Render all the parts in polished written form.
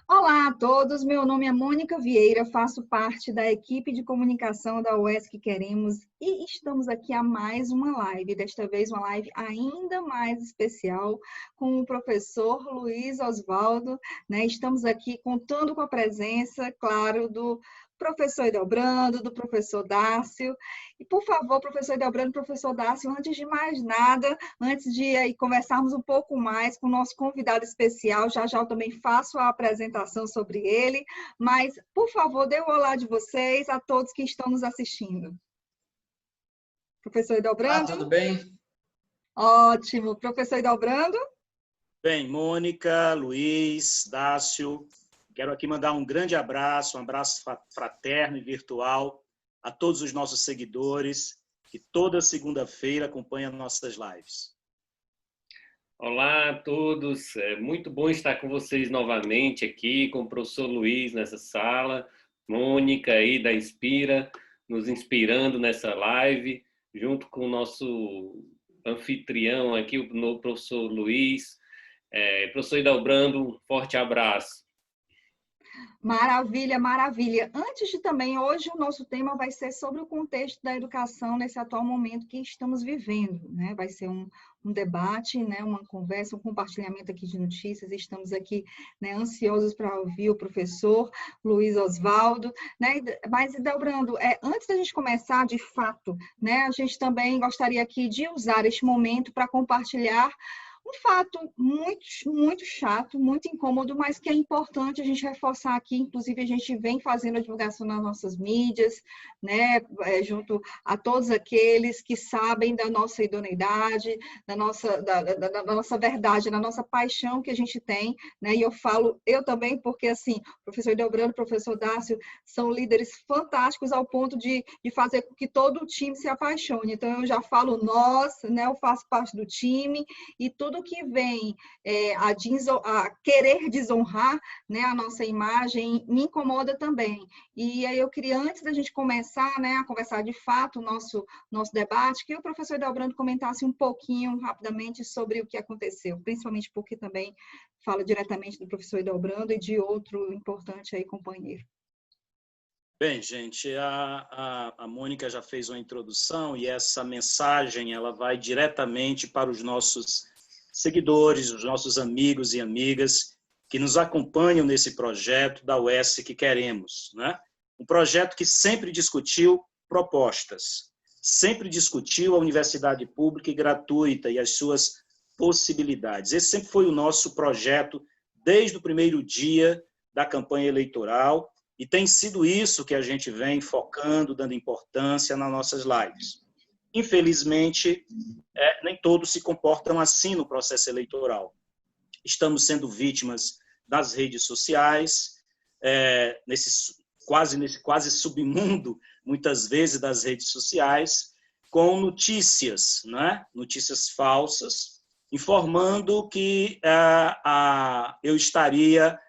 Olá a todos, meu nome é Mônica Vieira, faço parte da equipe de comunicação da UESC Queremos e estamos aqui a mais uma live, desta vez uma live ainda mais especial com o professor Luiz Osvaldo, né? Estamos aqui contando com a presença, claro, do professor Edelbrando, do professor Dácio. E, por favor, professor Edelbrando, professor Dácio, antes de mais nada, antes de aí conversarmos um pouco mais com o nosso convidado especial, já já eu também faço a apresentação sobre ele, mas, por favor, dê o olá de vocês a todos que estão nos assistindo. Professor Olá, Edelbrando? tudo bem? Ótimo. Professor Edelbrando? Bem, Mônica, Luiz, Dácio, quero aqui mandar um grande abraço, um abraço fraterno e virtual a todos os nossos seguidores que toda segunda-feira acompanham nossas lives. Olá a todos, é muito bom estar com vocês novamente aqui, com o professor Luiz nessa sala, Mônica aí da Inspira, nos inspirando nessa live, junto com o nosso anfitrião aqui, o professor Luiz. Professor Edelbrando, um forte abraço. Maravilha, maravilha. Antes de também, hoje o nosso tema vai ser sobre o contexto da educação nesse atual momento que estamos vivendo, né? Vai ser um debate, né? Uma conversa, um compartilhamento aqui de notícias. Estamos aqui, né, ansiosos para ouvir o professor Luiz Osvaldo, né? Mas, Edelbrando, antes da gente começar, de fato, né, a gente também gostaria aqui de usar este momento para compartilhar um fato muito, muito chato, muito incômodo, mas que é importante a gente reforçar aqui. Inclusive, a gente vem fazendo a divulgação nas nossas mídias, né, junto a todos aqueles que sabem da nossa idoneidade, da nossa verdade, da nossa paixão que a gente tem, né, e eu falo, eu também, porque, assim, o professor Edelbrando, o professor Dácio, são líderes fantásticos ao ponto de fazer com que todo o time se apaixone. Então, eu já falo nós, né, eu faço parte do time, e tudo que vem a querer desonrar, né, a nossa imagem me incomoda também. E aí eu queria, antes da gente começar, né, a conversar de fato o nosso debate, que o professor Edelbrando comentasse um pouquinho, rapidamente, sobre o que aconteceu, principalmente porque também fala diretamente do professor Edelbrando e de outro importante aí companheiro. Bem, gente, a Mônica já fez uma introdução e essa mensagem ela vai diretamente para os nossos seguidores, os nossos amigos e amigas que nos acompanham nesse projeto da UESC que queremos, né? Um projeto que sempre discutiu propostas, sempre discutiu a universidade pública e gratuita e as suas possibilidades. Esse sempre foi o nosso projeto desde o primeiro dia da campanha eleitoral e tem sido isso que a gente vem focando, dando importância nas nossas lives. Infelizmente, nem todos se comportam assim no processo eleitoral. Estamos sendo vítimas das redes sociais, nesse quase submundo, muitas vezes, das redes sociais, com notícias, né? Notícias falsas, informando que eu estaria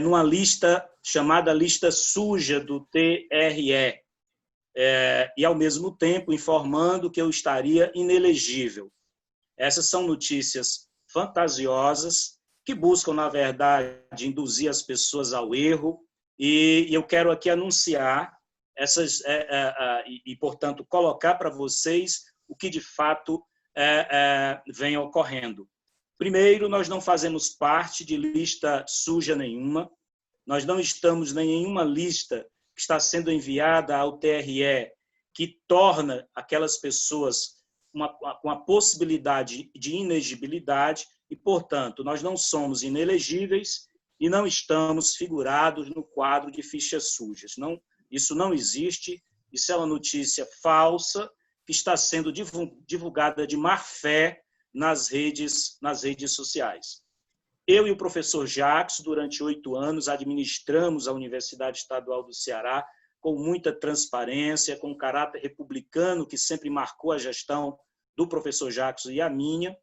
numa lista chamada lista suja do TRE, e, ao mesmo tempo, informando que eu estaria inelegível. Essas são notícias fantasiosas que buscam, na verdade, induzir as pessoas ao erro, e eu quero aqui anunciar essas e, portanto, colocar para vocês o que, de fato, vem ocorrendo. Primeiro, nós não fazemos parte de lista suja nenhuma, nós não estamos em nenhuma lista que está sendo enviada ao TRE, que torna aquelas pessoas com a possibilidade de inegibilidade e, portanto, nós não somos inelegíveis e não estamos figurados no quadro de fichas sujas. Não, isso não existe, isso é uma notícia falsa que está sendo divulgada de má fé nas redes sociais. Eu e o professor Jacques, durante 8 anos, administramos a Universidade Estadual do Ceará com muita transparência, com um caráter republicano que sempre marcou a gestão do professor Jacques e a minha,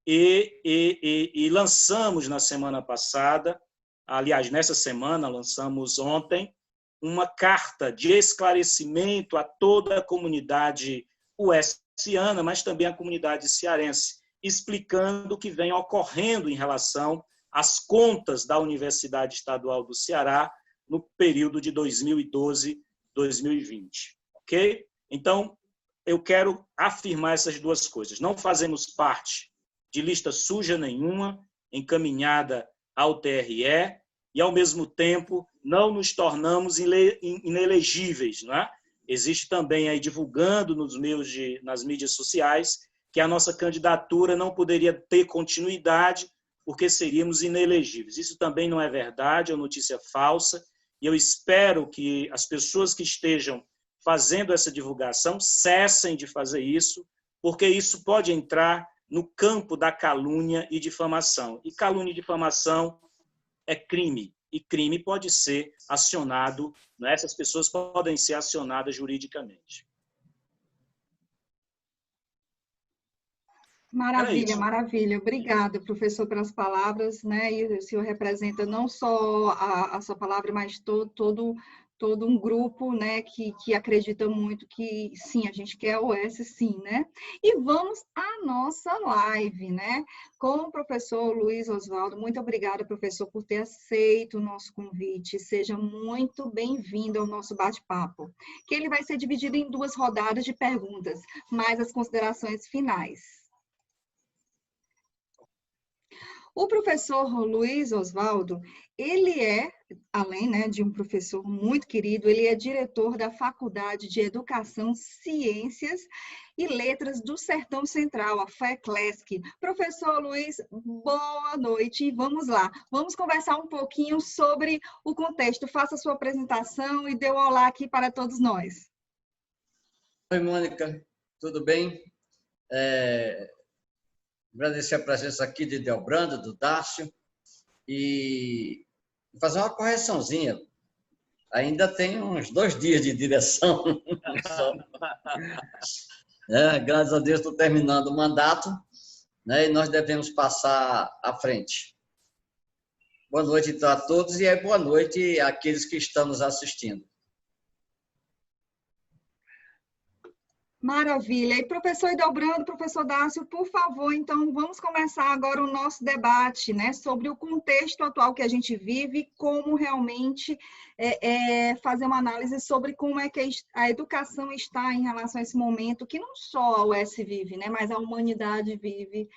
e lançamos na semana passada, aliás, nessa semana, lançamos ontem, uma carta de esclarecimento a toda a comunidade uesciana, mas também a comunidade cearense, explicando o que vem ocorrendo em relação as contas da Universidade Estadual do Ceará no período de 2012-2020. Ok? Então, eu quero afirmar essas duas coisas. Não fazemos parte de lista suja nenhuma, encaminhada ao TRE, e, ao mesmo tempo, não nos tornamos inelegíveis. Não é? Existe também, aí, divulgando nas mídias sociais, que a nossa candidatura não poderia ter continuidade porque seríamos inelegíveis. Isso também não é verdade, é uma notícia falsa, e eu espero que as pessoas que estejam fazendo essa divulgação cessem de fazer isso, porque isso pode entrar no campo da calúnia e difamação. E calúnia e difamação é crime, e crime pode ser acionado, né? Essas pessoas podem ser acionadas juridicamente. Maravilha, maravilha. Obrigada, professor, pelas palavras, né? E o senhor representa não só a sua palavra, mas todo um grupo, né, que acredita muito que, sim, a gente quer o S, sim, né? E vamos à nossa live, né? Com o professor Luiz Oswaldo. Muito obrigada, professor, por ter aceito o nosso convite. Seja muito bem-vindo ao nosso bate-papo, que ele vai ser dividido em 2 rodadas de perguntas, mais as considerações finais. O professor Luiz Oswaldo, ele é, além, né, de um professor muito querido, ele é diretor da Faculdade de Educação, Ciências e Letras do Sertão Central, a FECLESC. Professor Luiz, boa noite e vamos lá. Vamos conversar um pouquinho sobre o contexto. Faça a sua apresentação e dê um olá aqui para todos nós. Oi, Mônica, tudo bem? Agradecer a presença aqui de Delbrando, do Dácio, e fazer uma correçãozinha. Ainda tem uns 2 dias de direção. Graças a Deus estou terminando o mandato, né, e nós devemos passar à frente. Boa noite então, a todos e boa noite àqueles que estão nos assistindo. Maravilha. E professor Delbrando, professor Dácio, por favor, então vamos começar agora o nosso debate, né, sobre o contexto atual que a gente vive, como realmente fazer uma análise sobre como é que a educação está em relação a esse momento, que não só a UES vive, né, mas a humanidade vive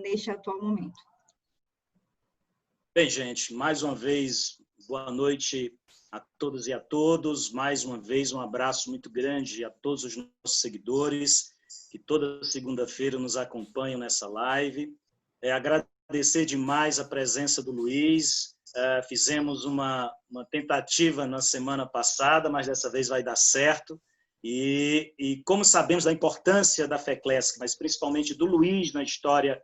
neste atual momento. Bem, gente, mais uma vez, boa noite a todos e a todos. Mais uma vez, um abraço muito grande a todos os nossos seguidores que toda segunda-feira nos acompanham nessa live. Agradecer demais a presença do Luiz. Fizemos uma tentativa na semana passada, mas dessa vez vai dar certo. E como sabemos da importância da FECLESC, mas principalmente do Luiz na história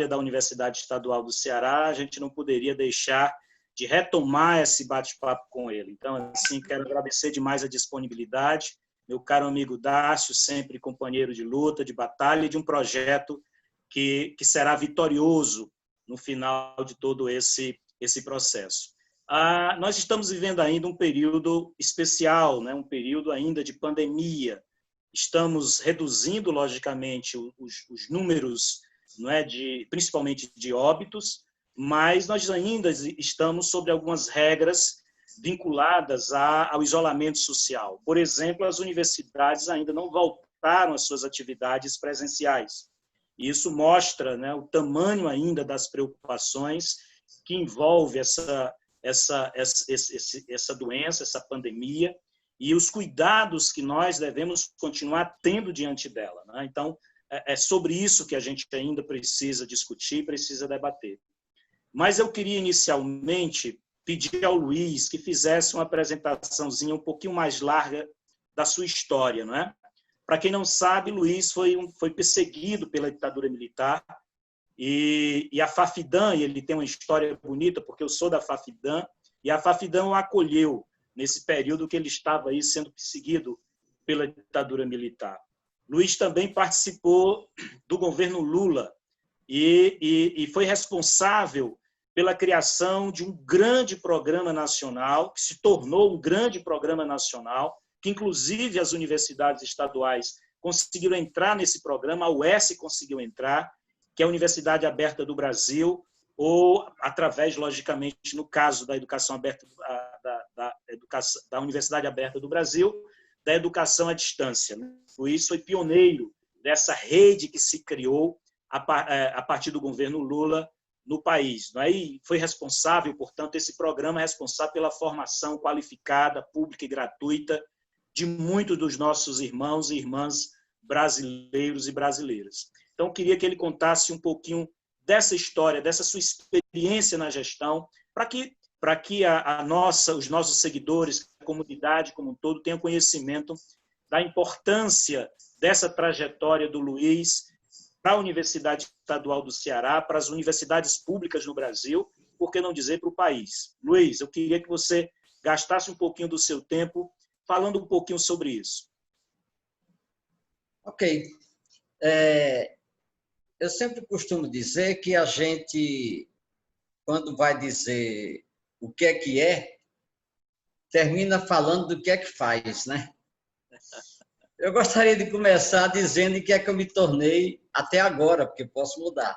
da Universidade Estadual do Ceará, a gente não poderia deixar de retomar esse bate-papo com ele. Então, assim, quero agradecer demais a disponibilidade. Meu caro amigo Dácio, sempre companheiro de luta, de batalha, e de um projeto que será vitorioso no final de todo esse processo. Nós estamos vivendo ainda um período especial, né? Um período ainda de pandemia. Estamos reduzindo, logicamente, os números, não é, principalmente de óbitos, mas nós ainda estamos sobre algumas regras vinculadas ao isolamento social. Por exemplo, as universidades ainda não voltaram às suas atividades presenciais. Isso mostra, né, o tamanho ainda das preocupações que envolve essa doença, essa pandemia, e os cuidados que nós devemos continuar tendo diante dela, né? Então, é sobre isso que a gente ainda precisa discutir, precisa debater. Mas eu queria, inicialmente, pedir ao Luiz que fizesse uma apresentaçãozinha um pouquinho mais larga da sua história, não é? Para quem não sabe, Luiz foi perseguido pela ditadura militar e a Fafidam, e ele tem uma história bonita, porque eu sou da Fafidam, e a Fafidam o acolheu nesse período que ele estava aí sendo perseguido pela ditadura militar. Luiz também participou do governo Lula e foi responsável pela criação de um grande programa nacional, que se tornou um grande programa nacional, que inclusive as universidades estaduais conseguiram entrar nesse programa, a UES conseguiu entrar, que é a Universidade Aberta do Brasil, ou através, logicamente, no caso da educação aberta, da Universidade Aberta do Brasil, da educação à distância. Por isso, foi pioneiro dessa rede que se criou a partir do governo Lula no país. Não é? E foi responsável, portanto, esse programa é responsável pela formação qualificada, pública e gratuita de muitos dos nossos irmãos e irmãs brasileiros e brasileiras. Então, eu queria que ele contasse um pouquinho dessa história, dessa sua experiência na gestão, para que os nossos seguidores, a comunidade como um todo, tenham conhecimento da importância dessa trajetória do Luiz para a Universidade Estadual do Ceará, para as universidades públicas no Brasil, por que não dizer para o país. Luiz, eu queria que você gastasse um pouquinho do seu tempo falando um pouquinho sobre isso. Ok. Eu sempre costumo dizer que a gente, quando vai dizer o que é, termina falando do que é que faz, né? Eu gostaria de começar dizendo em que é que eu me tornei até agora, porque posso mudar.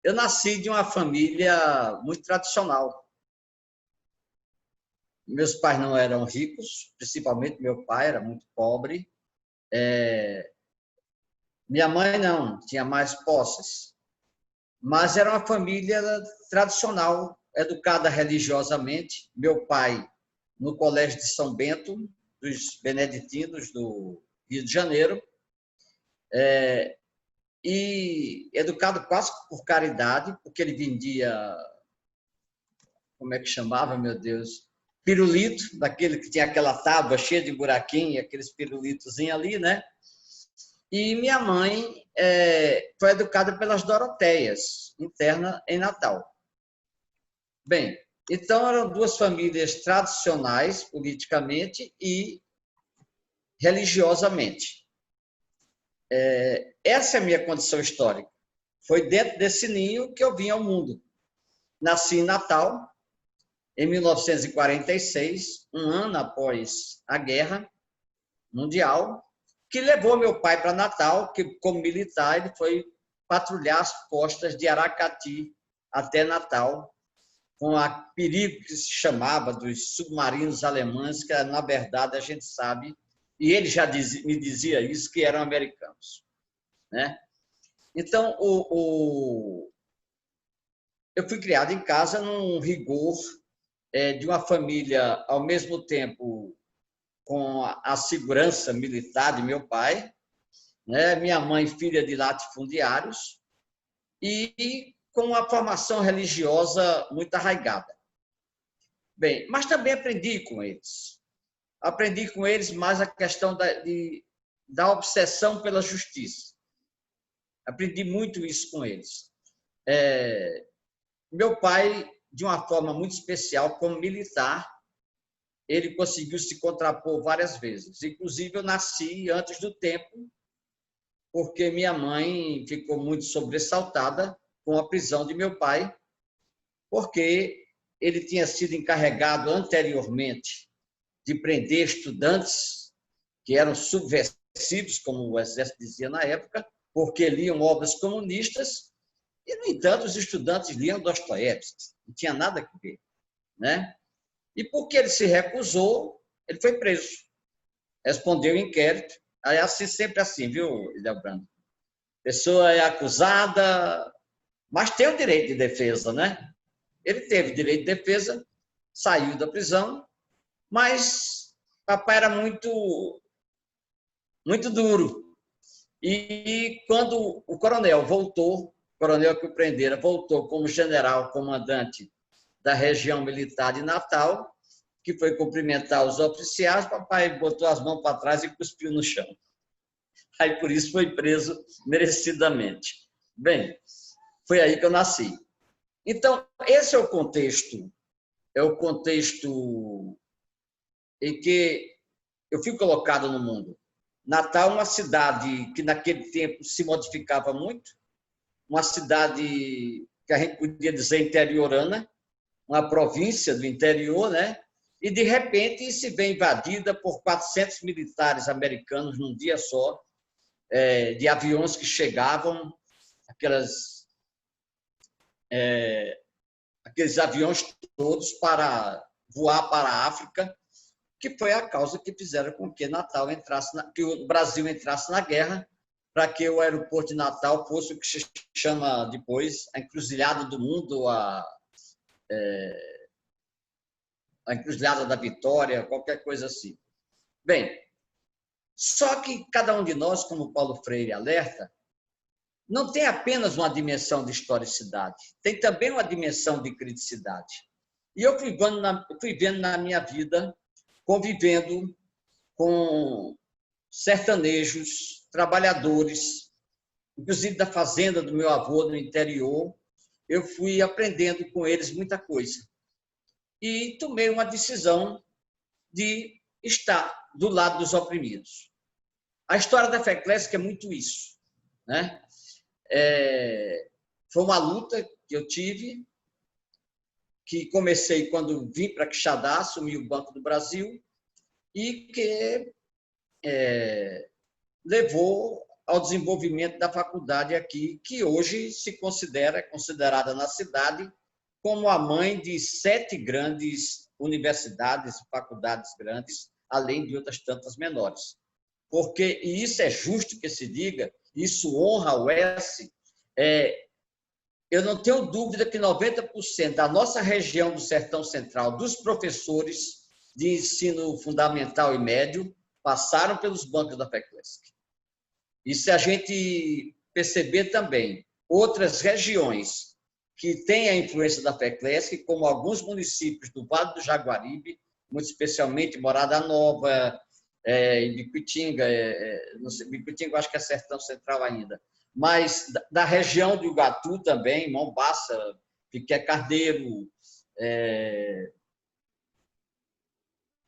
Eu nasci de uma família muito tradicional. Meus pais não eram ricos, principalmente meu pai era muito pobre. Minha mãe não, tinha mais posses. Mas era uma família tradicional, educada religiosamente. Meu pai no Colégio de São Bento, dos Beneditinos do Rio de Janeiro, e educado quase por caridade, porque ele vendia, como é que chamava, meu Deus, pirulito, daquele que tinha aquela tábua cheia de buraquinho, aqueles pirulitozinhos ali, né? E minha mãe foi educada pelas Doroteias, interna em Natal. Bem, então eram duas famílias tradicionais, politicamente e religiosamente. Essa é a minha condição histórica. Foi dentro desse ninho que eu vim ao mundo. Nasci em Natal, em 1946, um ano após a Guerra Mundial, que levou meu pai para Natal, que como militar ele foi patrulhar as costas de Aracati até Natal, com o perigo que se chamava dos submarinos alemães, que na verdade a gente sabe, e ele já me dizia isso, que eram americanos, né? Então, eu fui criado em casa num rigor de uma família, ao mesmo tempo, com a segurança militar de meu pai, né? Minha mãe, filha de latifundiários, e com uma formação religiosa muito arraigada. Bem, mas também aprendi com eles. Aprendi com eles mais a questão da obsessão pela justiça. Aprendi muito isso com eles. Meu pai, de uma forma muito especial, como militar, ele conseguiu se contrapor várias vezes. Inclusive, eu nasci antes do tempo, porque minha mãe ficou muito sobressaltada com a prisão de meu pai, porque ele tinha sido encarregado anteriormente de prender estudantes que eram subversivos, como o Exército dizia na época, porque liam obras comunistas, e, no entanto, os estudantes liam Dostoiévski, não tinha nada a ver, né? E porque ele se recusou, ele foi preso. Respondeu o inquérito. Aí assim, sempre assim, viu, Ildebrando? A pessoa é acusada, mas tem o direito de defesa, né? Ele teve direito de defesa, saiu da prisão, mas papai era muito duro. E quando o coronel voltou, o coronel que o prendera voltou como general comandante da região militar de Natal, que foi cumprimentar os oficiais, papai botou as mãos para trás e cuspiu no chão. Aí, por isso, foi preso merecidamente. Bem, foi aí que eu nasci. Então, esse é o contexto em que eu fui colocado no mundo. Natal é uma cidade que, naquele tempo, se modificava muito, uma cidade que a gente podia dizer interiorana, uma província do interior, né? E, de repente, se vê invadida por 400 militares americanos num dia só, de aviões que chegavam, aquelas aqueles aviões todos para voar para a África, que foi a causa que fizeram com que que o Brasil entrasse na guerra, para que o aeroporto de Natal fosse o que se chama depois a encruzilhada do mundo, a encruzilhada da vitória, qualquer coisa assim. Bem, só que cada um de nós, como Paulo Freire alerta, não tem apenas uma dimensão de historicidade, tem também uma dimensão de criticidade. E eu fui vendo na minha vida, convivendo com sertanejos, trabalhadores, inclusive da fazenda do meu avô no interior, eu fui aprendendo com eles muita coisa. E tomei uma decisão de estar do lado dos oprimidos. A história da FECLESC é muito isso, né? Foi uma luta que eu tive, que comecei quando vim para Quixadá, assumi o Banco do Brasil, e que levou ao desenvolvimento da faculdade aqui, que hoje é considerada na cidade como a mãe de 7 grandes universidades e faculdades grandes, além de outras tantas menores. Porque, e isso é justo que se diga, isso honra o UES, eu não tenho dúvida que 90% da nossa região do Sertão Central, dos professores de ensino fundamental e médio, passaram pelos bancos da FECLESC. E se a gente perceber também outras regiões que têm a influência da FECLESC, como alguns municípios do Vale do Jaguaribe, muito especialmente Morada Nova, Ibiquitinga, Ibiquitinga acho que é Sertão Central ainda, mas da região de Ugatu também, Mombaça, Piqué Carneiro,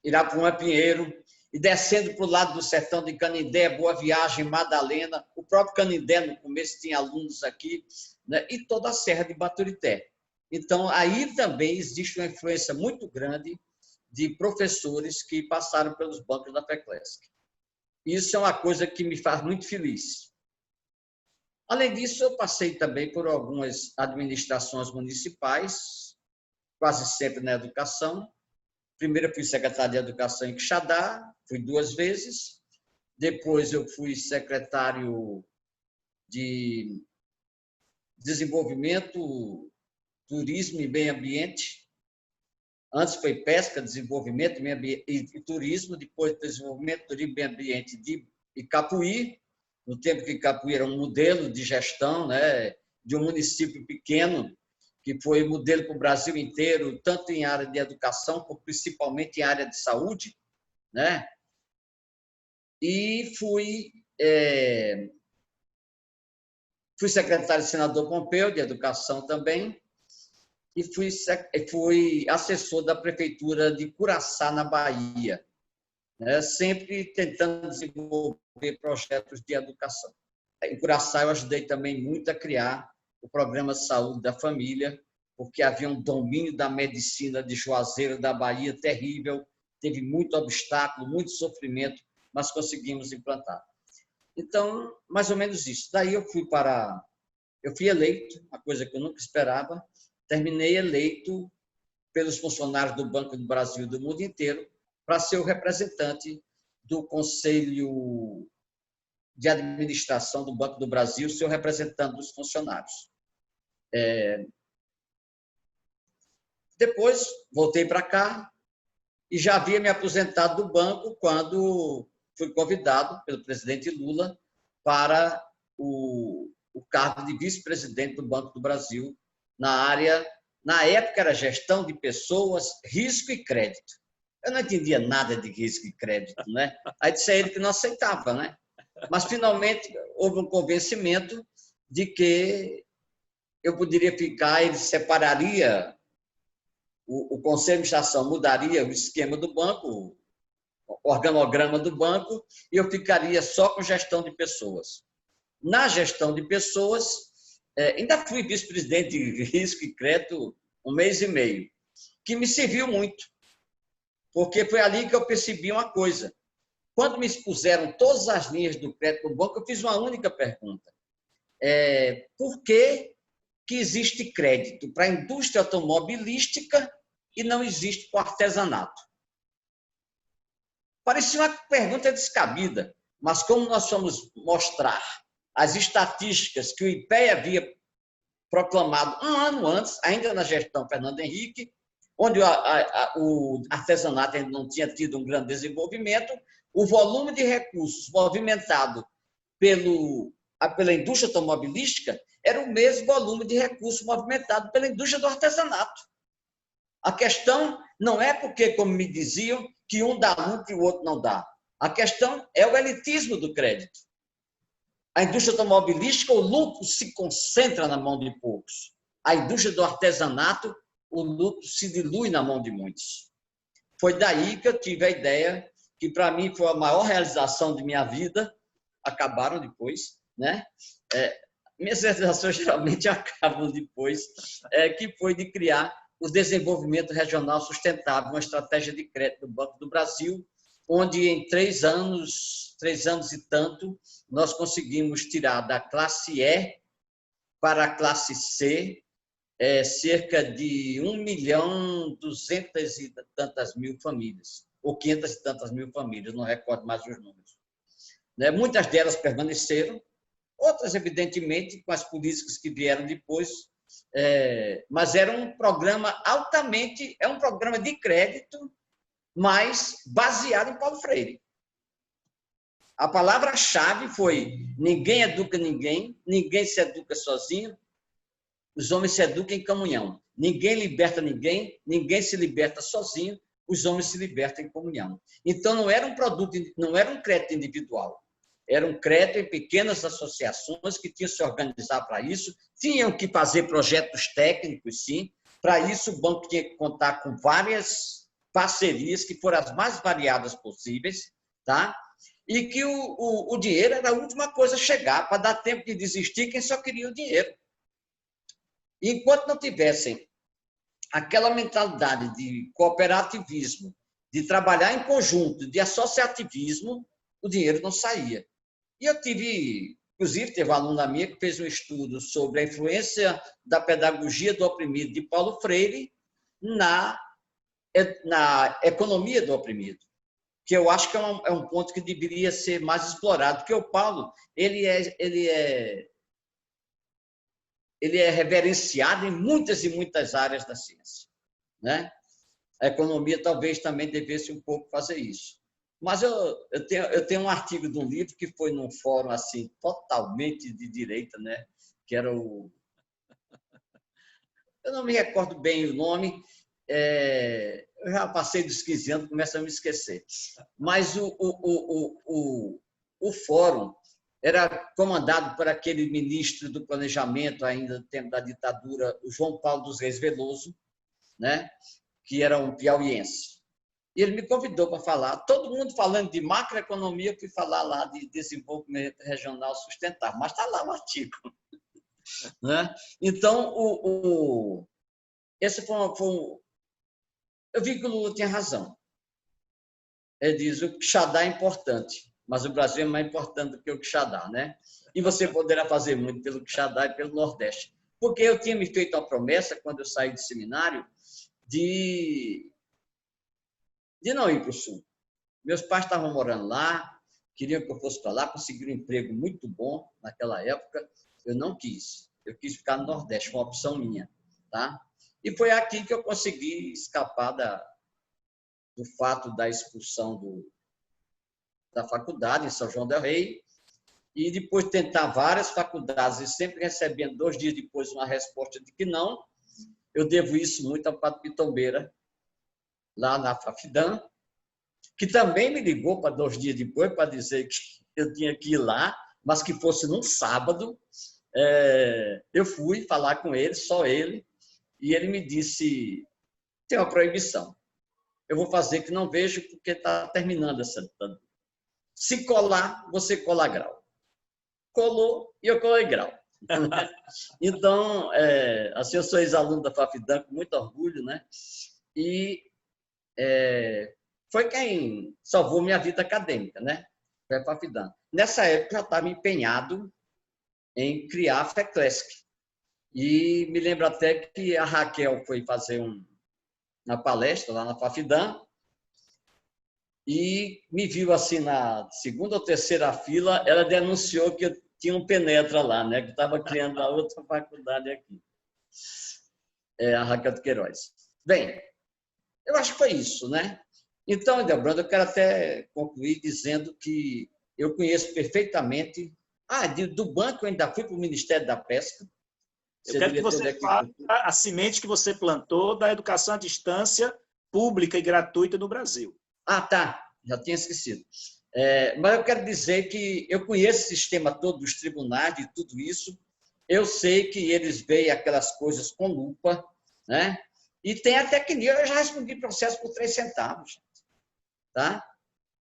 Irapuã Pinheiro, e descendo para o lado do sertão de Canindé, Boa Viagem, Madalena, o próprio Canindé no começo tinha alunos aqui, né? E toda a Serra de Baturité. Então, aí também existe uma influência muito grande de professores que passaram pelos bancos da FECLESC. Isso é uma coisa que me faz muito feliz. Além disso, eu passei também por algumas administrações municipais, quase sempre na educação. Primeiro, eu fui secretário de Educação em Quixadá, fui 2 vezes. Depois, eu fui secretário de Desenvolvimento, Turismo e Meio Ambiente. Antes foi Pesca, Desenvolvimento e Turismo, depois Desenvolvimento, Turismo e Meio Ambiente de Icapuí, no tempo que Icapuí era um modelo de gestão, né, de um município pequeno, que foi modelo para o Brasil inteiro, tanto em área de educação, como principalmente em área de saúde, né? E fui secretário de senador Pompeu, de educação também, e fui assessor da prefeitura de Curaçá, na Bahia, né? Sempre tentando desenvolver projetos de educação. Em Curaçá, eu ajudei também muito a criar o Programa de Saúde da Família, porque havia um domínio da medicina de Juazeiro, da Bahia, terrível, teve muito obstáculo, muito sofrimento, mas conseguimos implantar. Então, mais ou menos isso. Daí eu fui eleito, uma coisa que eu nunca esperava, terminei eleito pelos funcionários do Banco do Brasil e do mundo inteiro para ser o representante do Conselho de Administração do Banco do Brasil, ser o representante dos funcionários. Depois, voltei para cá e já havia me aposentado do banco quando fui convidado pelo presidente Lula para o cargo de vice-presidente do Banco do Brasil na área, na época era gestão de pessoas, risco e crédito. Eu não entendia nada de risco e crédito, né? Aí disse a ele que não aceitava, né? Mas, finalmente, houve um convencimento de que eu poderia ficar, ele separaria, o Conselho de Administração mudaria o esquema do banco, o organograma do banco, e eu ficaria só com gestão de pessoas. Na gestão de pessoas, ainda fui vice-presidente de risco e crédito 1 mês e meio, que me serviu muito, porque foi ali que eu percebi uma coisa. Quando me expuseram todas as linhas do crédito do banco, eu fiz uma única pergunta. Por que que existe crédito para a indústria automobilística e não existe para o artesanato. Parecia uma pergunta descabida, mas como nós fomos mostrar as estatísticas que o IPEA havia proclamado um ano antes, ainda na gestão Fernando Henrique, onde o artesanato ainda não tinha tido um grande desenvolvimento, o volume de recursos movimentado pela indústria automobilística era o mesmo volume de recursos movimentado pela indústria do artesanato. A questão não é porque, como me diziam, que um dá lucro e o outro não dá. A questão é o elitismo do crédito. A indústria automobilística, o lucro se concentra na mão de poucos. A indústria do artesanato, o lucro se dilui na mão de muitos. Foi daí que eu tive a ideia, que para mim foi a maior realização de minha vida, acabaram depois, né? Minhas realizações geralmente acabam depois, que foi de criar o desenvolvimento regional sustentável, uma estratégia de crédito do Banco do Brasil, onde em 3 anos e tanto, nós conseguimos tirar da classe E para a classe C cerca de 1.200.000 e tantas mil famílias, ou 500 e tantas mil famílias, não recordo mais os números. Muitas delas permaneceram, outras, evidentemente, com as políticas que vieram depois, mas era um programa um programa de crédito, mas baseado em Paulo Freire. A palavra-chave foi: ninguém educa ninguém, ninguém se educa sozinho, os homens se educam em comunhão. Ninguém liberta ninguém, ninguém se liberta sozinho, os homens se libertam em comunhão. Então, não era um produto, não era um crédito individual, era um crédito em pequenas associações que tinham que se organizar para isso, tinham que fazer projetos técnicos, sim. Para isso, o banco tinha que contar com várias parcerias, que foram as mais variadas possíveis, tá? E que o dinheiro era a última coisa a chegar, para dar tempo de desistir quem só queria o dinheiro. E enquanto não tivessem aquela mentalidade de cooperativismo, de trabalhar em conjunto, de associativismo, o dinheiro não saía. E eu inclusive, teve uma aluna minha que fez um estudo sobre a influência da pedagogia do oprimido de Paulo Freire na economia do oprimido, que eu acho que é um ponto que deveria ser mais explorado, porque o Paulo ele é reverenciado em muitas e muitas áreas da ciência, né? A economia talvez também devesse um pouco fazer isso. Mas eu tenho um artigo de um livro que foi num fórum assim totalmente de direita, né? Que era eu não me recordo bem o nome, eu já passei dos 15 anos, começo a me esquecer. Mas o fórum era comandado por aquele ministro do planejamento, ainda no tempo da ditadura, o João Paulo dos Reis Veloso, né? Que era um piauiense. E ele me convidou para falar, todo mundo falando de macroeconomia, eu fui falar lá de desenvolvimento regional sustentável, mas está lá o artigo. Né? Então, esse eu vi que o Lula tinha razão. Ele diz, o Quixadá é importante, mas o Brasil é mais importante do que o Quixadá, né? E você poderá fazer muito pelo Quixadá e pelo Nordeste. Porque eu tinha me feito uma promessa, quando eu saí do seminário, de não ir para o Sul. Meus pais estavam morando lá, queriam que eu fosse para lá, conseguiram um emprego muito bom naquela época. Eu não quis. Eu quis ficar no Nordeste, uma opção minha. Tá? E foi aqui que eu consegui escapar do fato da expulsão da faculdade, em São João del Rei, e depois tentar várias faculdades e sempre recebendo 2 dias depois uma resposta de que não. Eu devo isso muito ao Padre Pitombeira, lá na Fafidam, que também me ligou para 2 dias depois para dizer que eu tinha que ir lá, mas que fosse num sábado. Eu fui falar com ele, só ele, e ele me disse, tem uma proibição. Eu vou fazer que não vejo porque está terminando essa. Se colar, você cola grau. Colou e eu colei grau. Então, assim, eu sou ex-aluno da Fafidam com muito orgulho, né? E foi quem salvou minha vida acadêmica, né? Foi a Fafidam. Nessa época, eu já estava empenhado em criar a FECLESC, E me lembro até que a Raquel foi fazer uma palestra lá na Fafidam e me viu assim na segunda ou terceira fila, ela denunciou que eu tinha um penetra lá, né? Que estava criando a outra faculdade aqui. A Raquel de Queiroz. Bem, eu acho que foi isso, né? Então, Ildebrando, eu quero até concluir dizendo que eu conheço perfeitamente. Do banco eu ainda fui para o Ministério da Pesca. Eu quero que você fale a semente que você plantou da educação à distância pública e gratuita no Brasil. Tá. Já tinha esquecido. Mas eu quero dizer que eu conheço o sistema todo dos tribunais, de tudo isso. Eu sei que eles veem aquelas coisas com lupa, né? E tem até que eu já respondi processo por 3 centavos. Tá?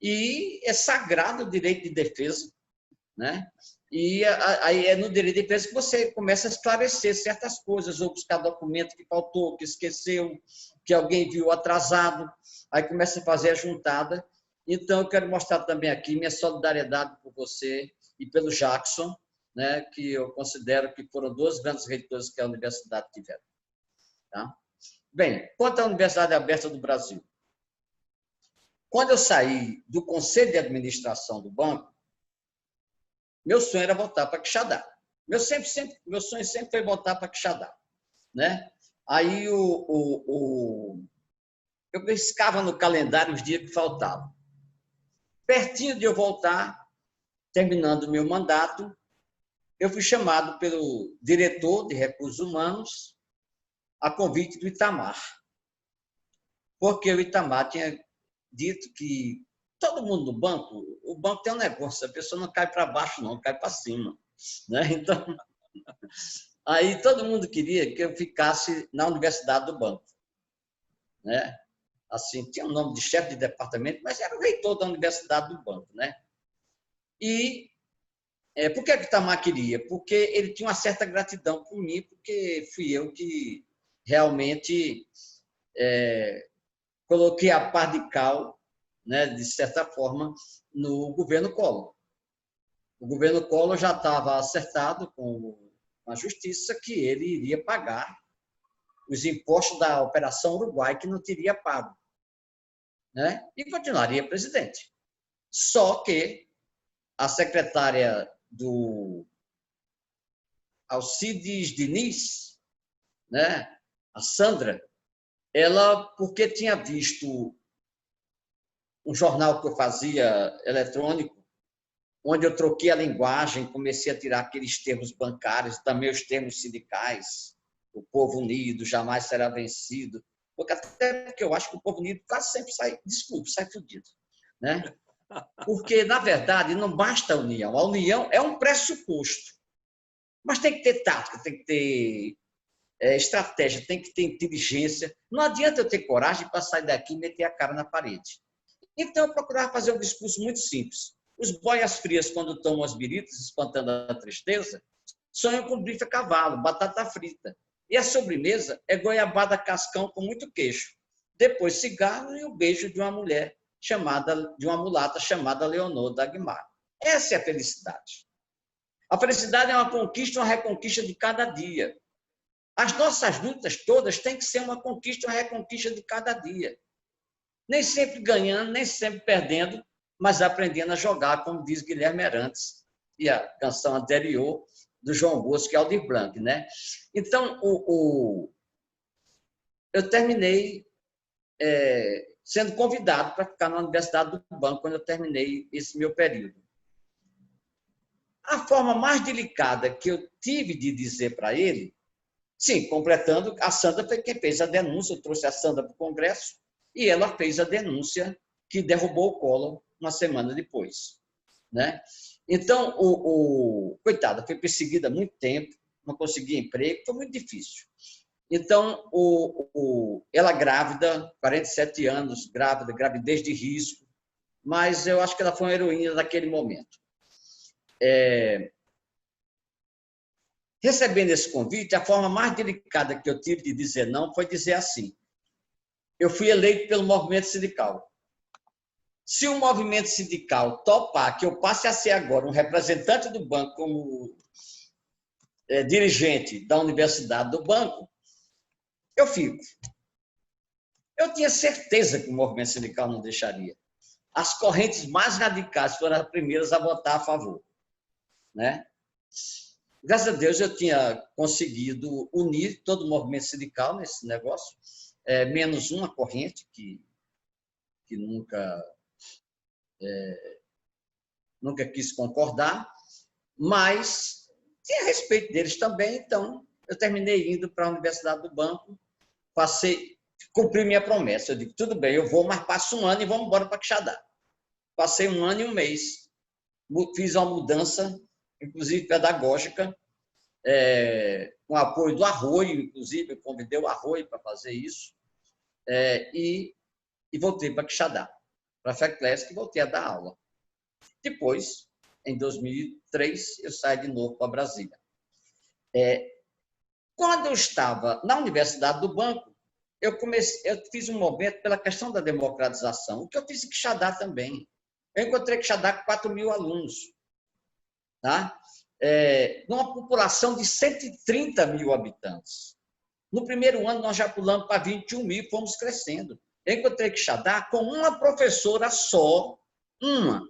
E é sagrado o direito de defesa, né? E aí é no direito de defesa que você começa a esclarecer certas coisas, ou buscar documento que faltou, que esqueceu, que alguém viu atrasado, aí começa a fazer a juntada. Então, eu quero mostrar também aqui minha solidariedade por você e pelo Jackson, né, que eu considero que foram 2 grandes reitores que a universidade tiveram. Tá? Bem, quanto à Universidade Aberta do Brasil, quando eu saí do Conselho de Administração do banco, meu sonho era voltar para Quixadá. Meu sonho sempre foi voltar para Quixadá, né? Aí eu riscava no calendário os dias que faltavam. Pertinho de eu voltar, terminando o meu mandato, eu fui chamado pelo diretor de Recursos Humanos a convite do Itamar, porque o Itamar tinha dito que todo mundo no banco, o banco tem um negócio, a pessoa não cai para baixo, não, cai para cima. Né? Então, aí todo mundo queria que eu ficasse na universidade do banco. Né? Assim, tinha o nome de chefe de departamento, mas era o reitor da universidade do banco. Né? E por que o Itamar queria? Porque ele tinha uma certa gratidão por mim, porque fui eu que realmente coloquei a pá de cal, né, de certa forma, no governo Collor. O governo Collor já estava acertado com a justiça que ele iria pagar os impostos da Operação Uruguai que não teria pago. Né? E continuaria presidente. Só que a secretária do Alcides Diniz, né, a Sandra, ela, porque tinha visto um jornal que eu fazia eletrônico, onde eu troquei a linguagem, comecei a tirar aqueles termos bancários, também os termos sindicais, o povo unido jamais será vencido, até porque eu acho que o povo unido quase sempre sai fudido. Né? Porque, na verdade, não basta a união é um pressuposto, mas tem que ter tática, tem que ter estratégia, tem que ter inteligência. Não adianta eu ter coragem para sair daqui e meter a cara na parede. Então, eu procurava fazer um discurso muito simples. Os boias frias, quando tomam as biritas, espantando a tristeza, sonham com bife a cavalo, batata frita. E a sobremesa é goiabada cascão com muito queijo. Depois, cigarro e o beijo de uma mulher de uma mulata chamada Leonor Dagmar. Essa é a felicidade. A felicidade é uma conquista, uma reconquista de cada dia. As nossas lutas todas têm que ser uma conquista, uma reconquista de cada dia. Nem sempre ganhando, nem sempre perdendo, mas aprendendo a jogar, como diz Guilherme Arantes, e a canção anterior do João Bosco e Aldir Blanc. Né? Então, eu terminei sendo convidado para ficar na Universidade do Banco quando eu terminei esse meu período. A forma mais delicada que eu tive de dizer para ele, sim, completando, a Sandra foi quem fez a denúncia, eu trouxe a Sandra para o Congresso, e ela fez a denúncia que derrubou o Collor uma semana depois. Né? Então, coitada, foi perseguida há muito tempo, não conseguia emprego, foi muito difícil. Então, ela grávida, 47 anos, grávida, gravidez de risco, mas eu acho que ela foi uma heroína naquele momento. Recebendo esse convite, a forma mais delicada que eu tive de dizer não foi dizer assim: eu fui eleito pelo movimento sindical. Se o movimento sindical topar que eu passe a ser agora um representante do banco como dirigente da Universidade do Banco, eu fico. Eu tinha certeza que o movimento sindical não deixaria. As correntes mais radicais foram as primeiras a votar a favor, né? Graças a Deus eu tinha conseguido unir todo o movimento sindical nesse negócio, menos uma corrente que nunca quis concordar, mas tinha respeito deles também, então eu terminei indo para a Universidade do Banco, cumpri minha promessa. Eu digo, tudo bem, eu vou, mas passo um ano e vamos embora para Quixadá. Passei um ano e um mês, fiz uma mudança, inclusive pedagógica, com apoio do Arroio, inclusive, eu convidei o Arroio para fazer isso, e voltei para Quixadá, para a FECLESC, e voltei a dar aula. Depois, em 2003, eu saí de novo para Brasília. Quando eu estava na Universidade do Banco, eu fiz um movimento pela questão da democratização, o que eu fiz em Quixadá também. Eu encontrei Quixadá com 4.000 alunos, tá? Numa população de 130 mil habitantes. No primeiro ano, nós já pulamos para 21 mil, fomos crescendo. Eu encontrei Quixadá com uma professora só, uma,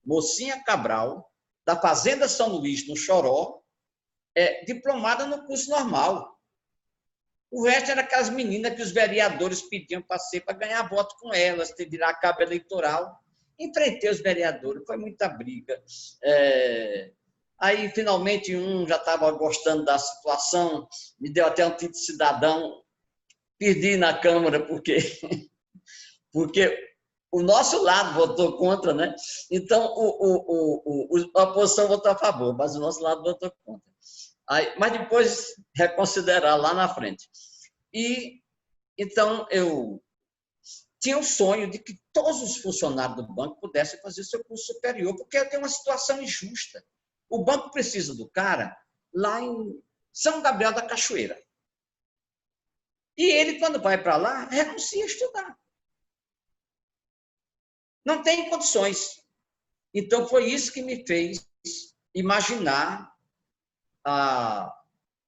Mocinha Cabral, da Fazenda São Luís, no Choró, diplomada no curso normal. O resto era aquelas meninas que os vereadores pediam para ganhar voto com elas, ter virar cabo eleitoral. Enfrentei os vereadores, foi muita briga. Aí, finalmente, um já estava gostando da situação, me deu até um título de cidadão, perdi na Câmara, porque o nosso lado votou contra, né? Então, a oposição votou a favor, mas o nosso lado votou contra. Mas depois reconsiderar lá na frente. Então, eu tinha um sonho de que todos os funcionários do banco pudessem fazer seu curso superior, porque tem uma situação injusta. O banco precisa do cara lá em São Gabriel da Cachoeira. E ele, quando vai para lá, renuncia a estudar. Não tem condições. Então, foi isso que me fez imaginar a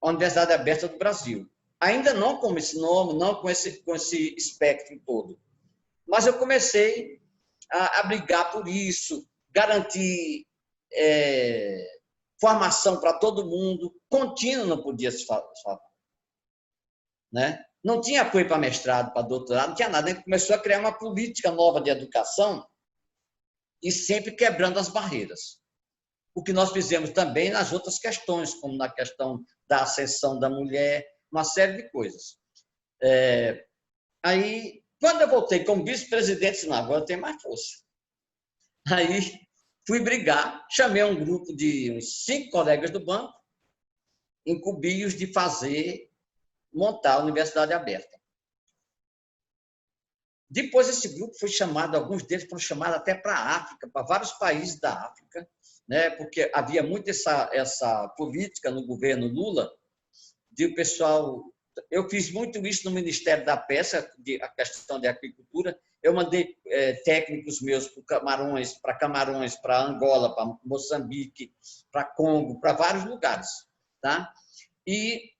Universidade Aberta do Brasil. Ainda não com esse nome, não com esse espectro todo. Mas eu comecei a brigar por isso, garantir formação para todo mundo, contínuo não podia se falar. Né? Não tinha apoio para mestrado, para doutorado, não tinha nada. A gente começou a criar uma política nova de educação e sempre quebrando as barreiras. O que nós fizemos também nas outras questões, como na questão da ascensão da mulher, uma série de coisas. Aí, quando eu voltei como vice-presidente, não, agora eu tenho mais força. Aí, fui brigar, chamei um grupo de uns 5 colegas do banco, incumbi-os de montar a Universidade Aberta. Depois, esse grupo foi chamado, alguns deles foram chamados até para a África, para vários países da África, né? Porque havia muito essa política no governo Lula, de o pessoal... Eu fiz muito isso no Ministério da Pesca, a questão de agricultura. Eu mandei técnicos meus para Camarões, para Angola, para Moçambique, para Congo, para vários lugares. Tá? E,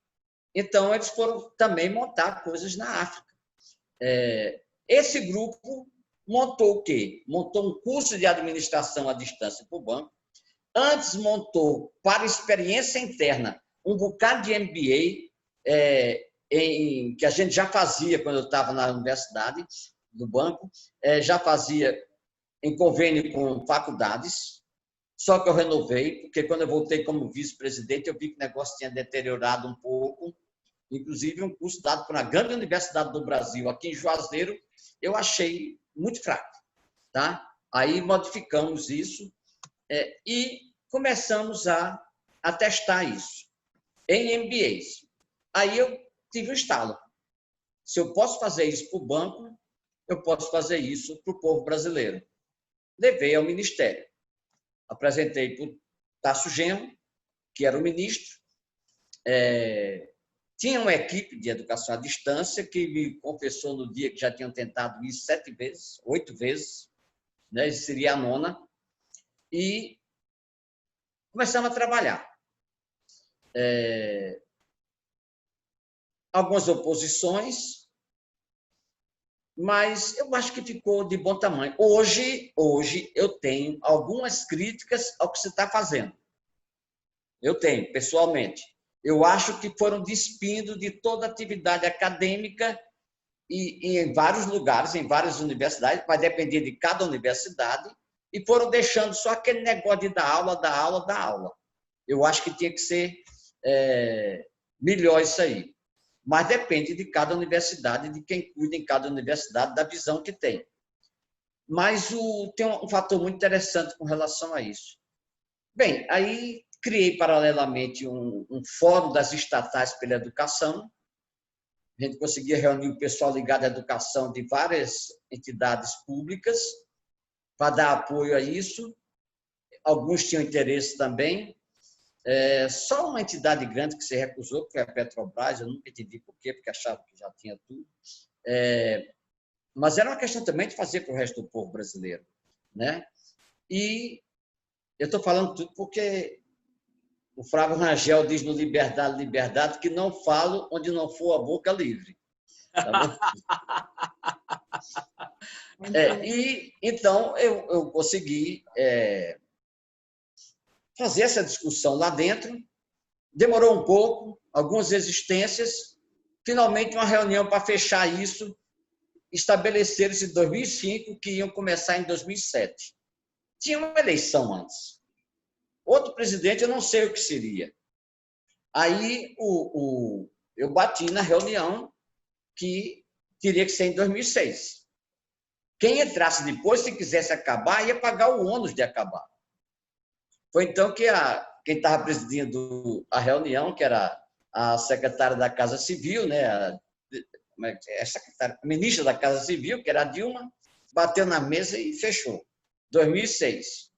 então, eles foram também montar coisas na África. Esse grupo montou o quê? Montou um curso de administração à distância para o banco. Antes montou, para experiência interna, um bocado de MBA, que a gente já fazia quando eu estava na universidade, do banco, já fazia em convênio com faculdades, só que eu renovei, porque quando eu voltei como vice-presidente, eu vi que o negócio tinha deteriorado um pouco, inclusive um curso dado por uma grande universidade do Brasil, aqui em Juazeiro, eu achei muito fraco. Tá? Aí modificamos isso e começamos a testar isso em MBAs. Aí eu tive um estalo. Se eu posso fazer isso para o banco, eu posso fazer isso para o povo brasileiro. Levei ao Ministério. Apresentei para o Tasso Genro, que era o ministro. Tinha uma equipe de educação à distância que me confessou no dia que já tinham tentado isso 7 vezes, 8 vezes, né? Isso seria a 9ª. E começamos a trabalhar. algumas oposições, mas eu acho que ficou de bom tamanho. Hoje eu tenho algumas críticas ao que você está fazendo. Eu tenho, pessoalmente. Eu acho que foram despindo de toda a atividade acadêmica e em vários lugares, em várias universidades, vai depender de cada universidade, e foram deixando só aquele negócio de dar aula, dar aula, dar aula. Eu acho que tinha que ser melhor isso aí. Mas depende de cada universidade, de quem cuida em cada universidade, da visão que tem. Mas tem um fator muito interessante com relação a isso. Bem, aí criei paralelamente um fórum das estatais pela educação. A gente conseguia reunir o pessoal ligado à educação de várias entidades públicas para dar apoio a isso. Alguns tinham interesse também. Só uma entidade grande que se recusou, que foi a Petrobras, eu nunca entendi por quê, porque achava que já tinha tudo. Mas era uma questão também de fazer para o resto do povo brasileiro, né? E eu estou falando tudo porque o Flávio Rangel diz no Liberdade, Liberdade, que não falo onde não for a boca livre. Tá bom? E então eu consegui fazer essa discussão lá dentro. Demorou um pouco, algumas resistências. Finalmente, uma reunião para fechar isso. Estabeleceram-se em 2005 que iam começar em 2007. Tinha uma eleição antes. Outro presidente, eu não sei o que seria. Aí eu bati na reunião que teria que ser em 2006. Quem entrasse depois, se quisesse acabar, ia pagar o ônus de acabar. Foi então que quem estava presidindo a reunião, que era a secretária da Casa Civil, né, a ministra da Casa Civil, que era a Dilma, bateu na mesa e fechou. 2006.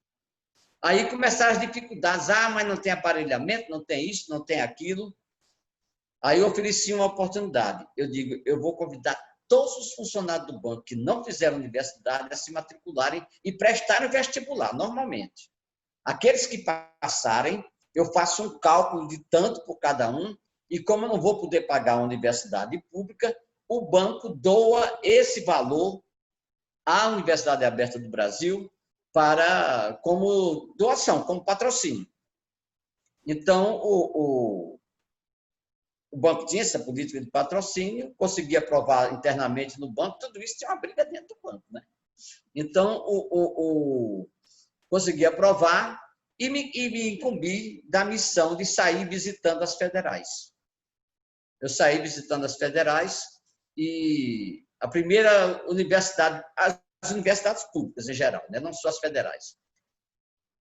Aí começaram as dificuldades. Mas não tem aparelhamento, não tem isso, não tem aquilo. Aí eu ofereci uma oportunidade. Eu digo, eu vou convidar todos os funcionários do banco que não fizeram universidade a se matricularem e prestarem vestibular, normalmente. Aqueles que passarem, eu faço um cálculo de tanto por cada um, e como eu não vou poder pagar a universidade pública, o banco doa esse valor à Universidade Aberta do Brasil como doação, como patrocínio. Então, o banco tinha essa política de patrocínio, conseguia aprovar internamente no banco, tudo isso tinha uma briga dentro do banco, né? Então, consegui aprovar e me incumbi da missão de sair visitando as federais. Eu saí visitando as federais e a primeira universidade, as universidades públicas em geral, né? Não só as federais.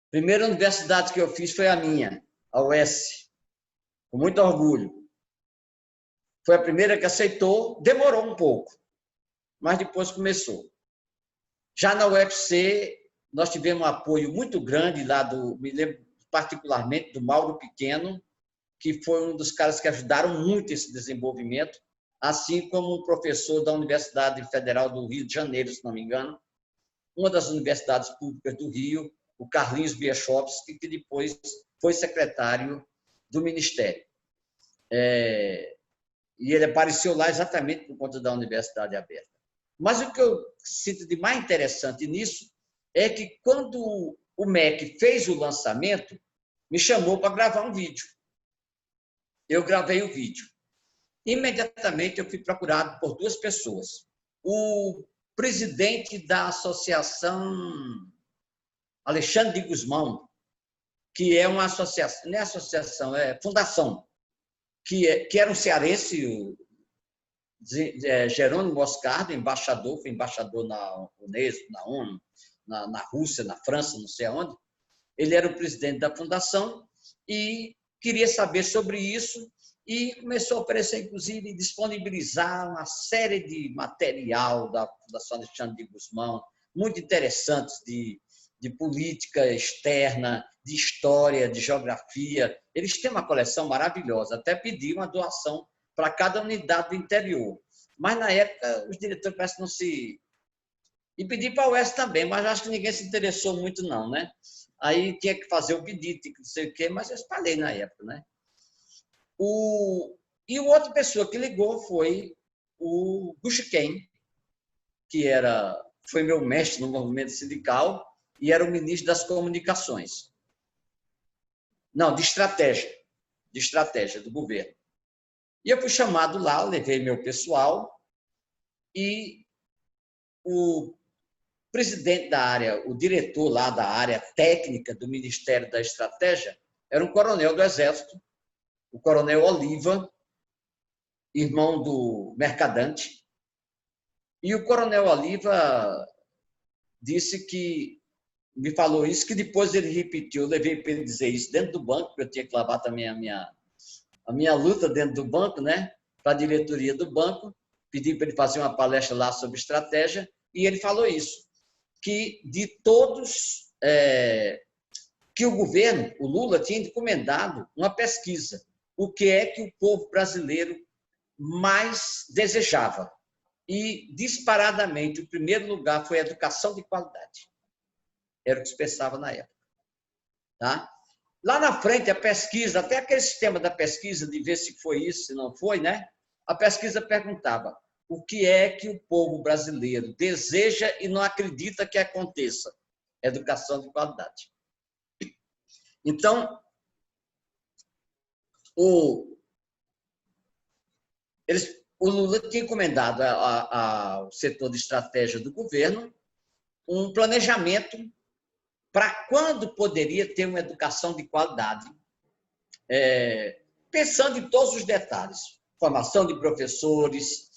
A primeira universidade que eu fiz foi a minha, a UES, com muito orgulho. Foi a primeira que aceitou, demorou um pouco, mas depois começou. Já na UFC, nós tivemos um apoio muito grande lá me lembro particularmente do Mauro Pequeno, que foi um dos caras que ajudaram muito esse desenvolvimento, assim como um professor da Universidade Federal do Rio de Janeiro, se não me engano, uma das universidades públicas do Rio, o Carlinhos Biechowski, que depois foi secretário do Ministério. E ele apareceu lá exatamente por conta da Universidade Aberta. Mas o que eu sinto de mais interessante nisso é que quando o MEC fez o lançamento, me chamou para gravar um vídeo. Eu gravei o vídeo. Imediatamente eu fui procurado por duas pessoas. O presidente da associação Alexandre de Gusmão, que é uma associação, não é associação, é fundação, que era um cearense, Jerônimo Moscardo, embaixador, foi embaixador na Unesco, na ONU, na Rússia, na França, não sei aonde. Ele era o presidente da fundação e queria saber sobre isso e começou a oferecer, inclusive, disponibilizar uma série de material da Fundação Alexandre de Gusmão, muito interessantes de política externa, de história, de geografia. Eles têm uma coleção maravilhosa. Até pedi uma doação para cada unidade do interior. Mas, na época, os diretores parecem não se... E pedi para a UES também, mas acho que ninguém se interessou muito, não, né? Aí tinha que fazer o pedido, não sei o quê, mas eu espalhei na época, né? E outra pessoa que ligou foi o Guxiquem, que foi meu mestre no movimento sindical e era o ministro das comunicações. Não, de estratégia do governo. E eu fui chamado lá, levei meu pessoal e o presidente da área, o diretor lá da área técnica do Ministério da Estratégia era um coronel do Exército, o coronel Oliva, irmão do Mercadante. E o coronel Oliva me falou isso, que depois ele repetiu, eu levei para ele dizer isso dentro do banco, porque eu tinha que lavar também a minha luta dentro do banco, né? Para a diretoria do banco, pedi para ele fazer uma palestra lá sobre estratégia, e ele falou isso, que de todos, que o governo, o Lula, tinha encomendado uma pesquisa, o que é que o povo brasileiro mais desejava. E, disparadamente, o primeiro lugar foi a educação de qualidade. Era o que se pensava na época. Tá? Lá na frente, a pesquisa, até aquele sistema da pesquisa, de ver se foi isso, se não foi, né? A pesquisa perguntava o que é que o povo brasileiro deseja e não acredita que aconteça. Educação de qualidade. Então, o Lula tinha encomendado ao setor de estratégia do governo um planejamento para quando poderia ter uma educação de qualidade, pensando em todos os detalhes, formação de professores,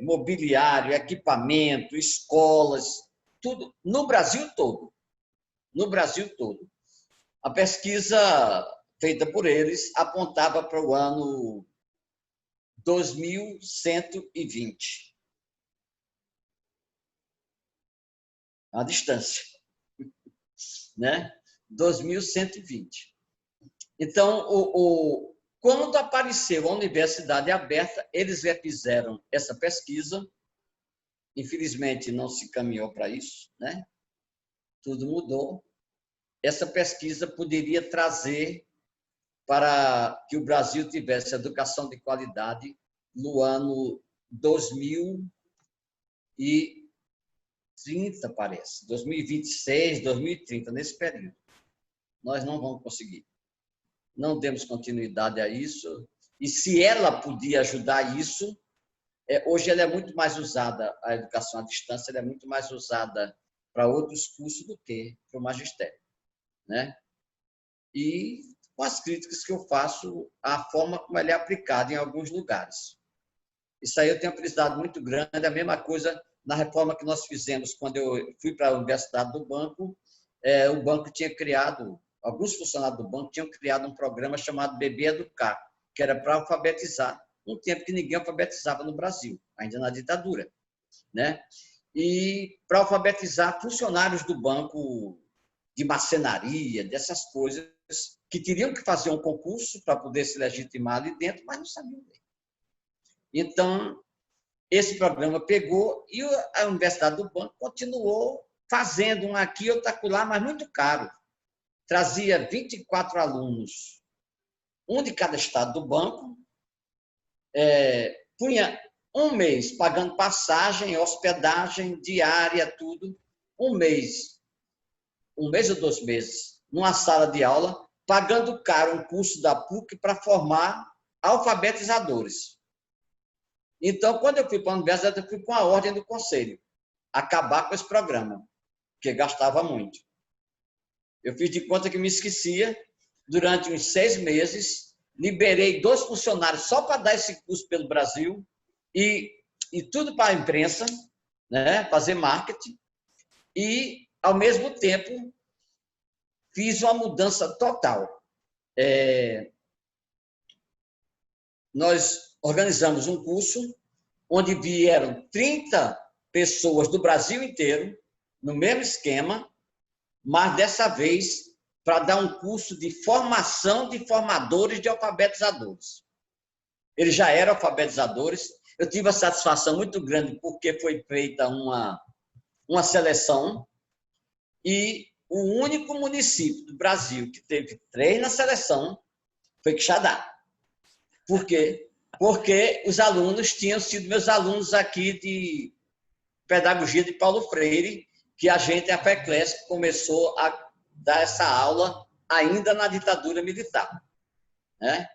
mobiliário, equipamento, escolas, tudo, no Brasil todo. No Brasil todo. A pesquisa feita por eles apontava para o ano 2120. A distância, né? 2120. Então, quando apareceu a Universidade Aberta, eles refizeram essa pesquisa. Infelizmente, não se caminhou para isso, né? Tudo mudou. Essa pesquisa poderia trazer para que o Brasil tivesse educação de qualidade no ano 2030, parece. 2026, 2030, nesse período. Nós não vamos conseguir. Não demos continuidade a isso. E se ela podia ajudar isso, hoje ela é muito mais usada, a educação à distância, ela é muito mais usada para outros cursos do que para o magistério, né? E com as críticas que eu faço à forma como ela é aplicada em alguns lugares. Isso aí eu tenho apreciado muito grande, a mesma coisa na reforma que nós fizemos quando eu fui para a Universidade do Banco, o banco tinha criado, alguns funcionários do banco tinham criado um programa chamado Bebê Educar, que era para alfabetizar, um tempo que ninguém alfabetizava no Brasil, ainda na ditadura, né? E para alfabetizar funcionários do banco de marcenaria, dessas coisas, que teriam que fazer um concurso para poder se legitimar ali dentro, mas não sabiam ler. Então, esse programa pegou e a Universidade do Banco continuou fazendo um aqui, outro acolá, mas muito caro. Trazia 24 alunos, um de cada estado do banco, punha um mês pagando passagem, hospedagem, diária, tudo, um mês ou 2 meses, numa sala de aula, pagando caro um curso da PUC para formar alfabetizadores. Então, quando eu fui para a universidade, eu fui com a ordem do conselho, acabar com esse programa, porque gastava muito. Eu fiz de conta que me esquecia, durante uns 6 meses, liberei 2 funcionários só para dar esse curso pelo Brasil, e tudo para a imprensa, né, fazer marketing, e, ao mesmo tempo, fiz uma mudança total. Nós organizamos um curso onde vieram 30 pessoas do Brasil inteiro, no mesmo esquema, mas dessa vez para dar um curso de formação de formadores de alfabetizadores. Eles já eram alfabetizadores. Eu tive a satisfação muito grande porque foi feita uma seleção e o único município do Brasil que teve 3 na seleção foi Quixadá. Por quê? Porque os alunos tinham sido meus alunos aqui de pedagogia de Paulo Freire, que a FECLESC, começou a dar essa aula ainda na ditadura militar, né?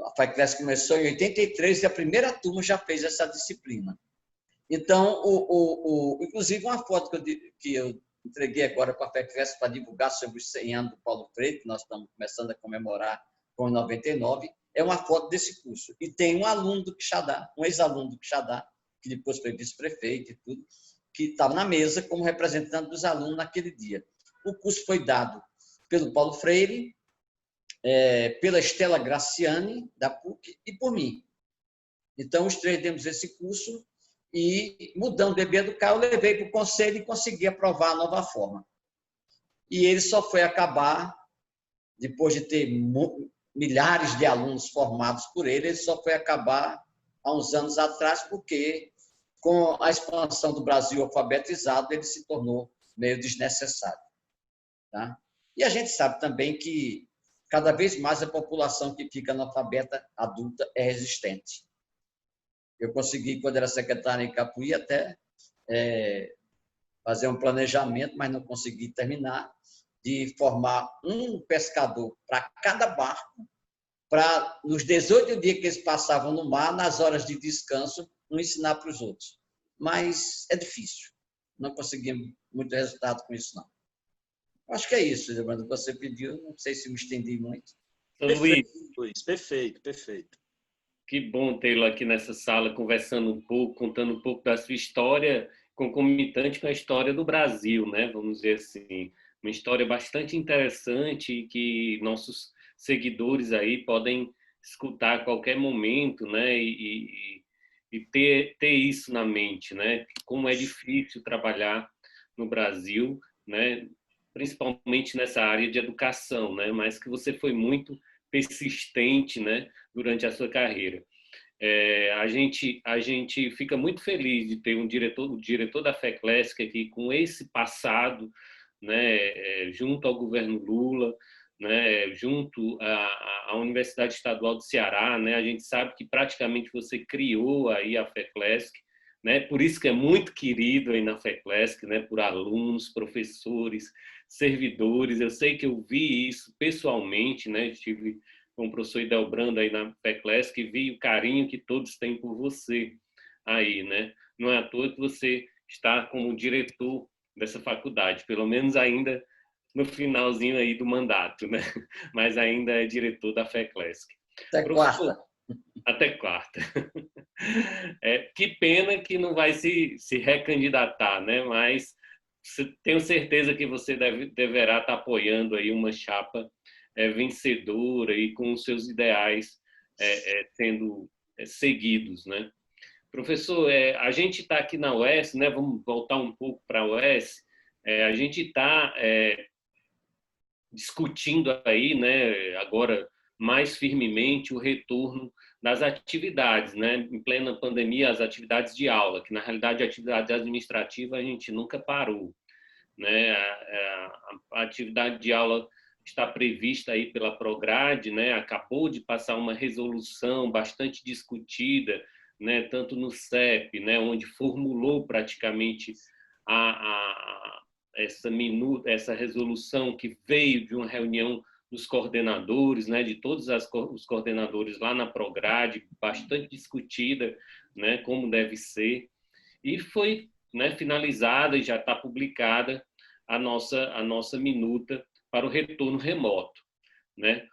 A FECLESC começou em 83 e a primeira turma já fez essa disciplina. Então, inclusive, uma foto que eu entreguei agora para a FECLESC para divulgar sobre os 100 anos do Paulo Freire, que nós estamos começando a comemorar com 99, é uma foto desse curso. E tem um aluno do Quixadá, um ex-aluno do Quixadá, que depois foi vice-prefeito e tudo, que estava na mesa como representante dos alunos naquele dia. O curso foi dado pelo Paulo Freire, pela Estela Graciani, da PUC, e por mim. Então, os três demos esse curso e, mudando o EBEDUCA, eu levei para o conselho e consegui aprovar a nova forma. E ele só foi acabar, depois de ter milhares de alunos formados por ele só foi acabar há uns anos atrás, porque com a expansão do Brasil alfabetizado, ele se tornou meio desnecessário. Tá? E a gente sabe também que cada vez mais a população que fica analfabeta adulta é resistente. Eu consegui, quando era secretário em Capuí, até fazer um planejamento, mas não consegui terminar, de formar um pescador para cada barco, para, nos 18 dias que eles passavam no mar, nas horas de descanso, não ensinar para os outros. Mas é difícil. Não conseguimos muito resultado com isso, não. Acho que é isso, Leandro. Você pediu, não sei se me estendi muito. Perfeito, Luiz. Perfeito, perfeito. Que bom tê-lo aqui nessa sala, conversando um pouco, contando um pouco da sua história, concomitante com a história do Brasil, né? Vamos dizer assim. Uma história bastante interessante que nossos seguidores aí podem escutar a qualquer momento, né? E ter isso na mente, né? Como é difícil trabalhar no Brasil, né? Principalmente nessa área de educação, né? Mas que você foi muito persistente, né? Durante a sua carreira. A gente fica muito feliz de ter o diretor da FECLESC aqui com esse passado, né? Junto ao governo Lula, né, junto à Universidade Estadual do Ceará, né, a gente sabe que praticamente você criou aí a FECLESC, né, por isso que é muito querido aí na FECLESC, né, por alunos, professores, servidores. Eu sei que eu vi isso pessoalmente, né, estive com o professor Idelbrando aí na FECLESC e vi o carinho que todos têm por você aí, né. Não é à toa que você está como diretor dessa faculdade, pelo menos ainda no finalzinho aí do mandato, né? Mas ainda é diretor da FECLESC. Até quarta. Até quarta. Que pena que não vai se recandidatar, né? Mas tenho certeza que você deverá estar apoiando aí uma chapa vencedora e com os seus ideais sendo seguidos, né? Professor, a gente está aqui na UES, né? Vamos voltar um pouco para a UES. A gente está discutindo aí, né, agora mais firmemente o retorno das atividades, né, em plena pandemia, as atividades de aula, que na realidade a atividade administrativa a gente nunca parou, né, a atividade de aula está prevista aí pela Prograde, né, acabou de passar uma resolução bastante discutida, né, tanto no CEP, né, onde formulou praticamente essa resolução que veio de uma reunião dos coordenadores, né, de todos os coordenadores lá na Prograde, bastante discutida, né, como deve ser, e foi, né, finalizada e já está publicada a nossa minuta para o retorno remoto, né?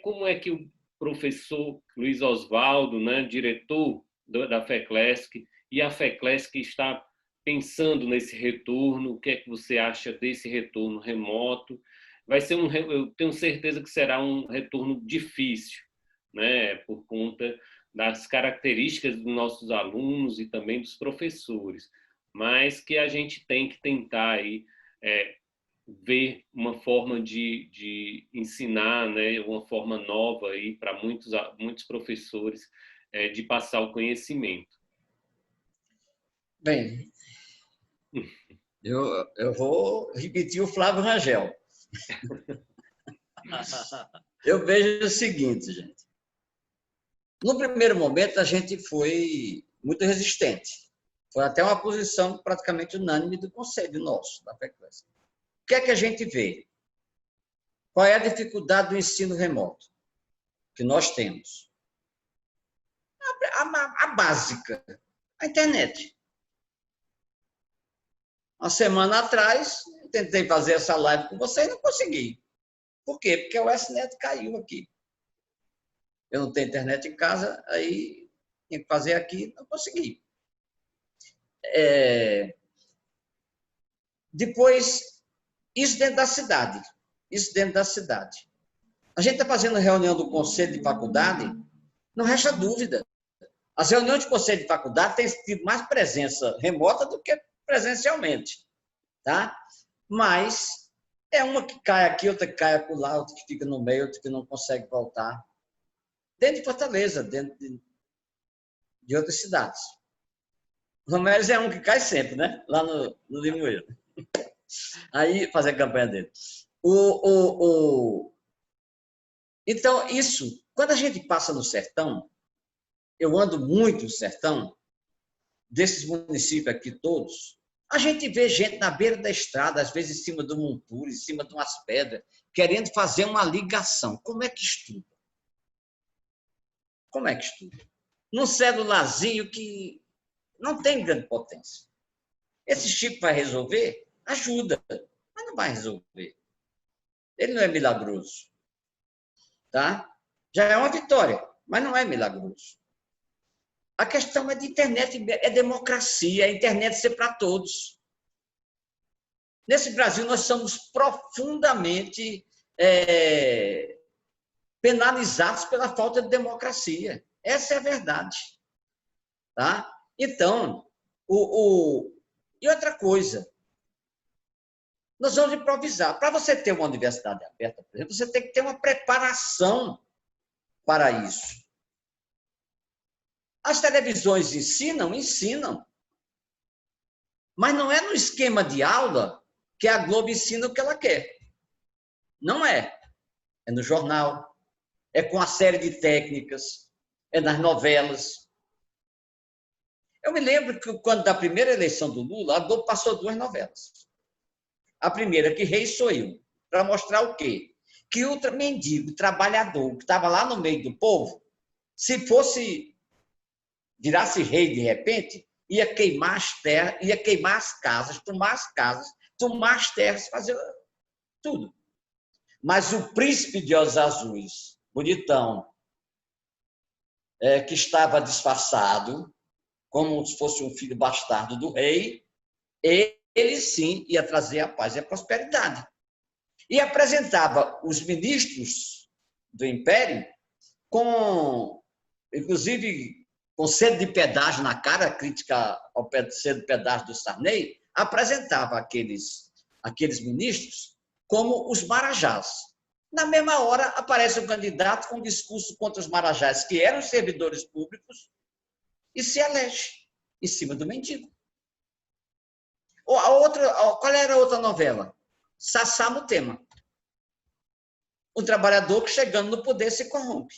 Como é que o professor Luiz Oswaldo, né, diretor da FECLESC, e a FECLESC está pensando nesse retorno? O que é que você acha desse retorno remoto? Eu tenho certeza que será um retorno difícil, né, por conta das características dos nossos alunos e também dos professores, mas que a gente tem que tentar aí ver uma forma de ensinar, né, uma forma nova aí para muitos professores de passar o conhecimento. Bem, eu vou repetir o Flávio Rangel. Eu vejo o seguinte, gente. No primeiro momento, a gente foi muito resistente. Foi até uma posição praticamente unânime do Conselho nosso, da frequência. O que é que a gente vê? Qual é a dificuldade do ensino remoto que nós temos? A básica, a internet. Uma semana atrás, eu tentei fazer essa live com você e não consegui. Por quê? Porque o SNET caiu aqui. Eu não tenho internet em casa, aí tinha que fazer aqui, não consegui. Depois, isso dentro da cidade. Isso dentro da cidade. A gente está fazendo reunião do conselho de faculdade, não resta dúvida. As reuniões de conselho de faculdade têm tido mais presença remota do que presencialmente. Tá? Mas é uma que cai aqui, outra que cai acolá, outra que fica no meio, outra que não consegue voltar. Dentro de Fortaleza, dentro de outras cidades. O Romero é um que cai sempre, né? Lá no Limoeiro. Aí, fazer a campanha dele. Então, isso, quando a gente passa no sertão, eu ando muito no sertão, desses municípios aqui todos, a gente vê gente na beira da estrada, às vezes em cima do monturo, em cima de umas pedras, querendo fazer uma ligação. Como é que estuda? Como é que estuda? Num celularzinho que não tem grande potência. Esse chip vai resolver? Ajuda, mas não vai resolver. Ele não é milagroso. Tá? Já é uma vitória, mas não é milagroso. A questão é de internet, é democracia, é internet ser para todos. Nesse Brasil, nós somos profundamente penalizados pela falta de democracia. Essa é a verdade. Tá? Então, e outra coisa, nós vamos improvisar. Para você ter uma universidade aberta, por exemplo, você tem que ter uma preparação para isso. As televisões ensinam. Mas não é no esquema de aula que a Globo ensina o que ela quer. Não é. É no jornal, é com a série de técnicas, é nas novelas. Eu me lembro que quando da primeira eleição do Lula, a Globo passou 2 novelas. A primeira, Que Rei Sou Eu, para mostrar o quê? Que o mendigo, trabalhador, que estava lá no meio do povo, se virasse rei de repente, ia queimar as terras, ia queimar as casas, tomar as terras, fazer tudo. Mas o príncipe de olhos azuis, bonitão, que estava disfarçado, como se fosse um filho bastardo do rei, ele sim ia trazer a paz e a prosperidade. E apresentava os ministros do império inclusive, com sede de pedágio na cara, crítica ao sede de pedágio do Sarney, apresentava aqueles ministros como os marajás. Na mesma hora, aparece um candidato com um discurso contra os marajás, que eram servidores públicos, e se elege em cima do mendigo. Qual era a outra novela? Sassá no tema. O trabalhador que, chegando no poder, se corrompe.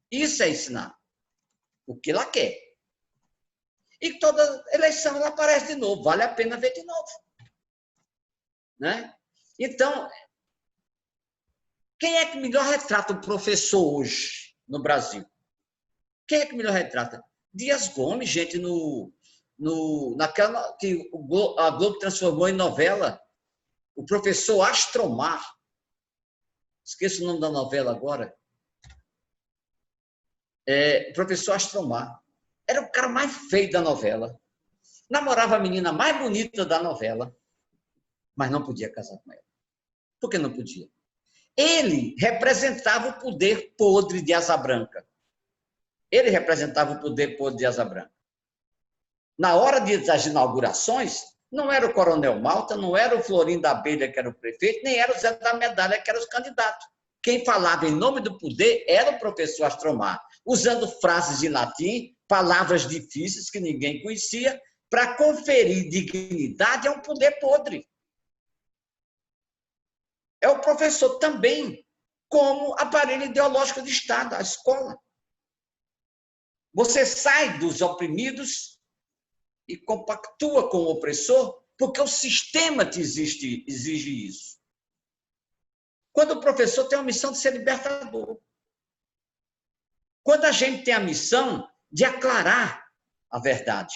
Isso é ensinar o que ela quer. E toda eleição ela aparece de novo. Vale a pena ver de novo. Né? Então, quem é que melhor retrata o professor hoje no Brasil? Quem é que melhor retrata? Dias Gomes, gente, naquela que a Globo transformou em novela, o professor Astromar. Esqueço o nome da novela agora. O professor Astromar. Era o cara mais feio da novela. Namorava a menina mais bonita da novela, mas não podia casar com ela. Por que não podia? Ele representava o poder podre de Asa Branca. Ele representava o poder podre de Asa Branca. Na hora das inaugurações, não era o Coronel Malta, não era o Florim da Abelha, que era o prefeito, nem era o Zé da Medalha, que era os candidatos. Quem falava em nome do poder era o professor Astromar, usando frases em latim, palavras difíceis que ninguém conhecia, para conferir dignidade a um poder podre. É o professor também como aparelho ideológico de Estado, a escola. Você sai dos oprimidos e compactua com o opressor, porque o sistema te exige isso. Quando o professor tem a missão de ser libertador. Quando a gente tem a missão de aclarar a verdade.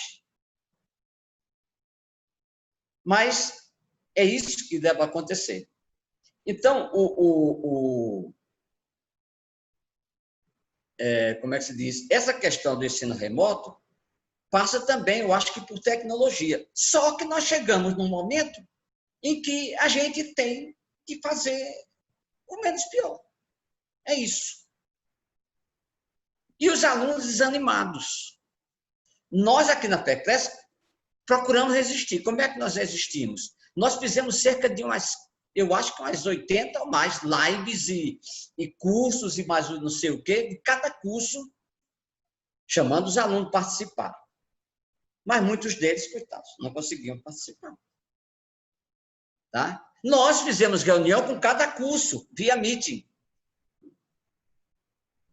Mas é isso que deve acontecer. Então, como é que se diz? Essa questão do ensino remoto passa também, eu acho que por tecnologia. Só que nós chegamos num momento em que a gente tem que fazer o menos pior. É isso. E os alunos desanimados. Nós aqui na FECLESC procuramos resistir. Como é que nós resistimos? Nós fizemos cerca de eu acho que umas 80 ou mais lives e cursos e mais não sei o quê, de cada curso, chamando os alunos a participar. Mas muitos deles, coitados, não conseguiam participar. Tá? Nós fizemos reunião com cada curso, via meeting,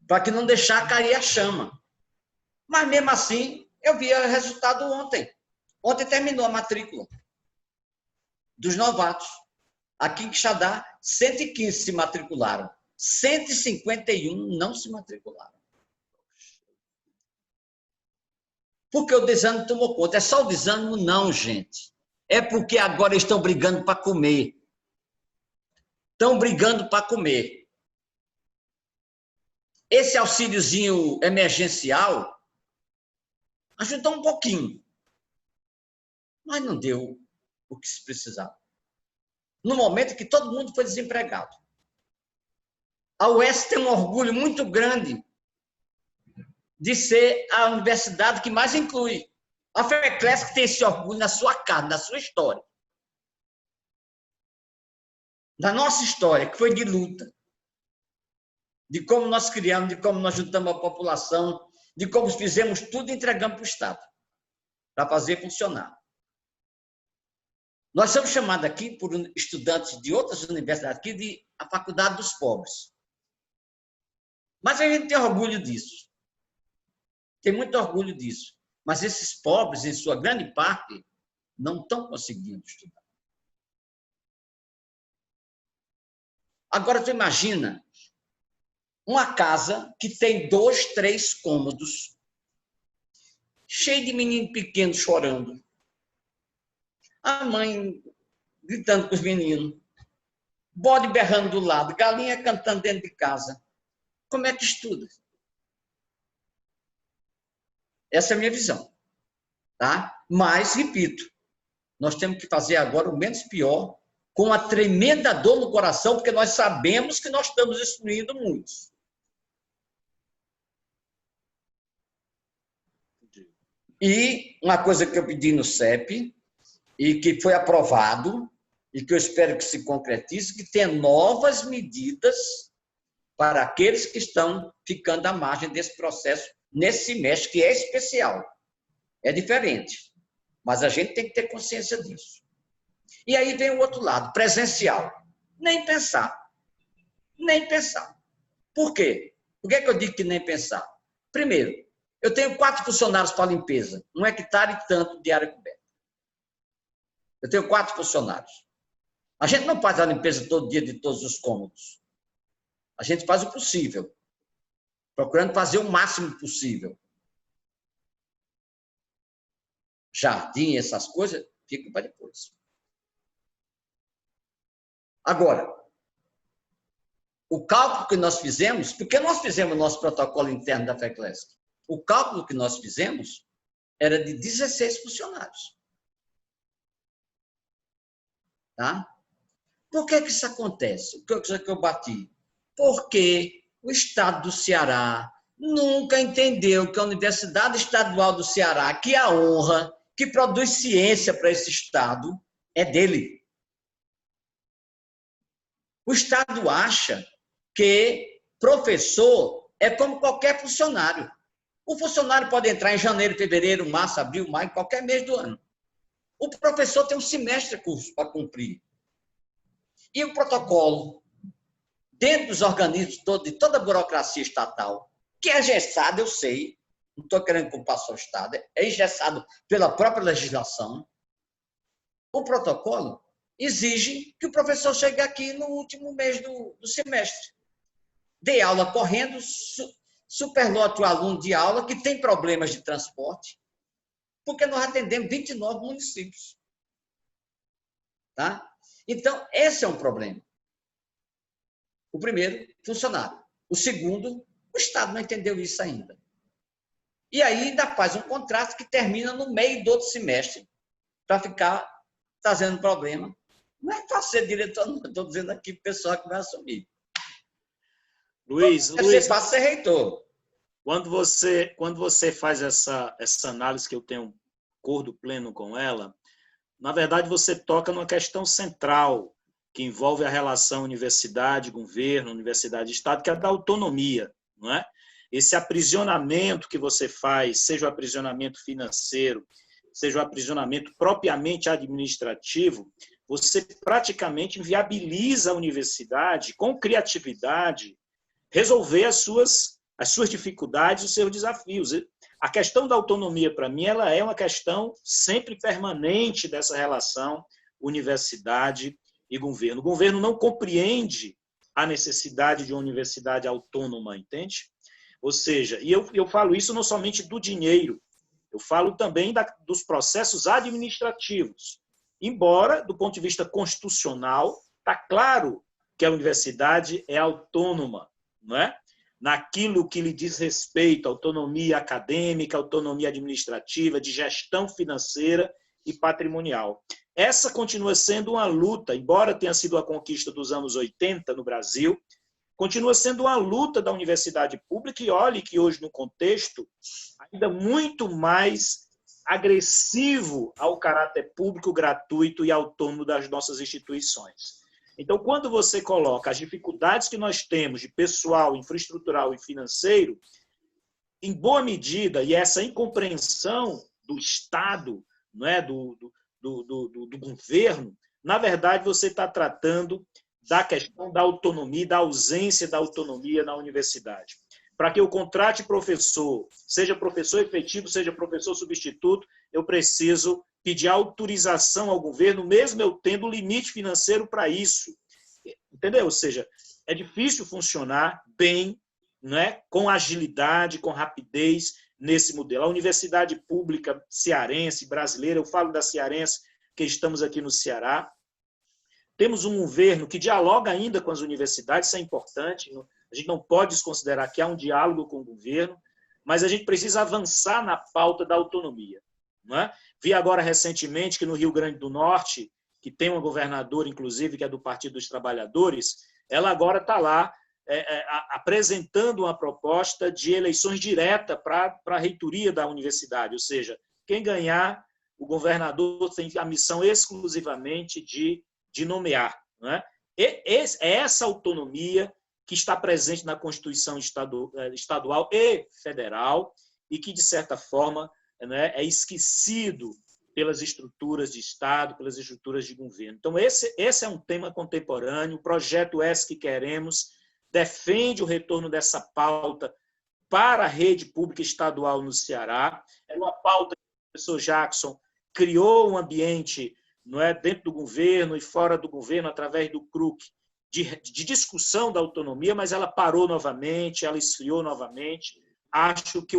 para que não deixar cair a chama. Mas, mesmo assim, eu vi o resultado ontem. Ontem terminou a matrícula dos novatos. Aqui em Quixadá, 115 se matricularam. 151 não se matricularam. Porque o desânimo tomou conta. É só o desânimo? Não, gente. É porque agora estão brigando para comer. Estão brigando para comer. Esse auxíliozinho emergencial ajudou um pouquinho. Mas não deu o que se precisava. No momento que todo mundo foi desempregado. A UES tem um orgulho muito grande de ser a universidade que mais inclui. A FECLESC tem esse orgulho na sua casa, na sua história. Na nossa história, que foi de luta. De como nós criamos, de como nós juntamos a população, de como fizemos tudo e entregamos para o Estado, para fazer funcionar. Nós somos chamados aqui por estudantes de outras universidades aqui de a Faculdade dos Pobres. Mas a gente tem orgulho disso. Tem muito orgulho disso. Mas esses pobres, em sua grande parte, não estão conseguindo estudar. Agora, tu imagina uma casa que tem 2, 3 cômodos, cheio de meninos pequenos chorando. A mãe gritando com os meninos. Bode berrando do lado, galinha cantando dentro de casa. Como é que estuda? Essa é a minha visão. Tá? Mas, repito, nós temos que fazer agora o menos pior, com a tremenda dor no coração, porque nós sabemos que nós estamos excluindo muitos. E uma coisa que eu pedi no CEP, e que foi aprovado, e que eu espero que se concretize, que tenha novas medidas para aqueles que estão ficando à margem desse processo, nesse semestre, que é especial. É diferente. Mas a gente tem que ter consciência disso. E aí vem o outro lado, presencial. Nem pensar. Nem pensar. Por quê? Por que é que eu digo que nem pensar? Primeiro, eu tenho 4 funcionários para limpeza, 1 hectare e tanto de área coberta. Eu tenho 4 funcionários. A gente não faz a limpeza todo dia de todos os cômodos. A gente faz o possível, procurando fazer o máximo possível. Jardim, essas coisas, ficam para depois. Agora, o cálculo que nós fizemos, porque nós fizemos o nosso protocolo interno da FECLESC, o cálculo que nós fizemos era de 16 funcionários. Tá? Por que isso acontece? O que eu bati? Porque o Estado do Ceará nunca entendeu que a Universidade Estadual do Ceará, que é a honra, que produz ciência para esse Estado, é dele. O Estado acha que professor é como qualquer funcionário. O funcionário pode entrar em janeiro, fevereiro, março, abril, maio, qualquer mês do ano. O professor tem um semestre curso para cumprir. E o protocolo, dentro dos organismos de toda a burocracia estatal, que é engessado, eu sei, não estou querendo culpar só o Estado, é engessado pela própria legislação. O protocolo exige que o professor chegue aqui no último mês do semestre. Dê aula correndo, superlote o aluno de aula que tem problemas de transporte, porque nós atendemos 29 municípios. Tá? Então, esse é um problema. O primeiro, funcionário. O segundo, o Estado não entendeu isso ainda. E aí ainda faz um contrato que termina no meio do outro semestre para ficar trazendo problema. Não é fácil ser diretor, não estou dizendo aqui para o pessoal que vai assumir. Luiz, é fácil ser reitor. Quando você faz essa análise, que eu tenho acordo pleno com ela, na verdade você toca numa questão central que envolve a relação universidade-governo, universidade-estado, que é a da autonomia, não é? Esse aprisionamento que você faz, seja o aprisionamento financeiro, seja o aprisionamento propriamente administrativo, você praticamente inviabiliza a universidade, com criatividade, resolver as suas dificuldades, os seus desafios. A questão da autonomia, para mim, ela é uma questão sempre permanente dessa relação universidade e governo. O governo não compreende a necessidade de uma universidade autônoma, entende? Ou seja, e eu falo isso não somente do dinheiro, eu falo também dos processos administrativos. Embora, do ponto de vista constitucional, está claro que a universidade é autônoma, não é? Naquilo que lhe diz respeito à autonomia acadêmica, autonomia administrativa, de gestão financeira e patrimonial. Essa continua sendo uma luta, embora tenha sido a conquista dos anos 80 no Brasil, continua sendo uma luta da universidade pública, e olhe que hoje, no contexto ainda muito mais agressivo ao caráter público, gratuito e autônomo das nossas instituições. Então, quando você coloca as dificuldades que nós temos de pessoal, infraestrutural e financeiro, em boa medida, e essa incompreensão do Estado, não é, do governo, na verdade, você está tratando da questão da autonomia, da ausência da autonomia na universidade. Para que eu contrate professor, seja professor efetivo, seja professor substituto, eu preciso pedir autorização ao governo, mesmo eu tendo limite financeiro para isso. Entendeu? Ou seja, é difícil funcionar bem, né, com agilidade, com rapidez nesse modelo. A universidade pública cearense, brasileira, eu falo da cearense, que estamos aqui no Ceará, temos um governo que dialoga ainda com as universidades, isso é importante, a gente não pode desconsiderar que há um diálogo com o governo, mas a gente precisa avançar na pauta da autonomia. Não é? Vi agora recentemente que no Rio Grande do Norte, que tem uma governadora, inclusive, que é do Partido dos Trabalhadores, ela agora está lá apresentando uma proposta de eleições diretas para a reitoria da universidade, ou seja, quem ganhar, o governador tem a missão exclusivamente de nomear. Não é? É essa autonomia que está presente na Constituição estadual e federal e que, de certa forma, né, é esquecido pelas estruturas de Estado, pelas estruturas de governo. Então, esse é um tema contemporâneo. O projeto ESC que queremos defende o retorno dessa pauta para a rede pública estadual no Ceará. É uma pauta que o professor Jackson criou um ambiente, não é, dentro do governo e fora do governo, através do CRUC, de discussão da autonomia, mas ela parou novamente, ela esfriou novamente. Acho que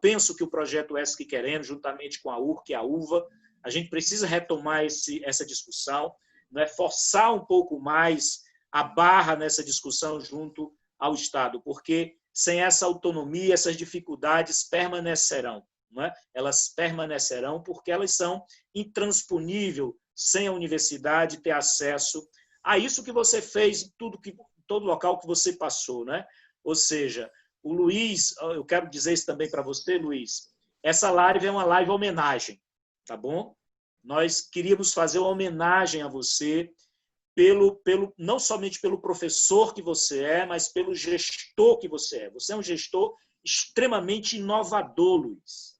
penso que o projeto ESC que queremos, juntamente com a URC e a UVA, a gente precisa retomar essa discussão, não é, forçar um pouco mais a barra nessa discussão junto ao Estado, porque sem essa autonomia, essas dificuldades permanecerão. Não é? Elas permanecerão porque elas são intransponíveis sem a universidade ter acesso a isso que você fez em todo local que você passou. Né? Ou seja, o Luiz, eu quero dizer isso também para você, Luiz, essa live é uma live homenagem, tá bom? Nós queríamos fazer uma homenagem a você, não somente pelo professor que você é, mas pelo gestor que você é. Você é um gestor extremamente inovador, Luiz.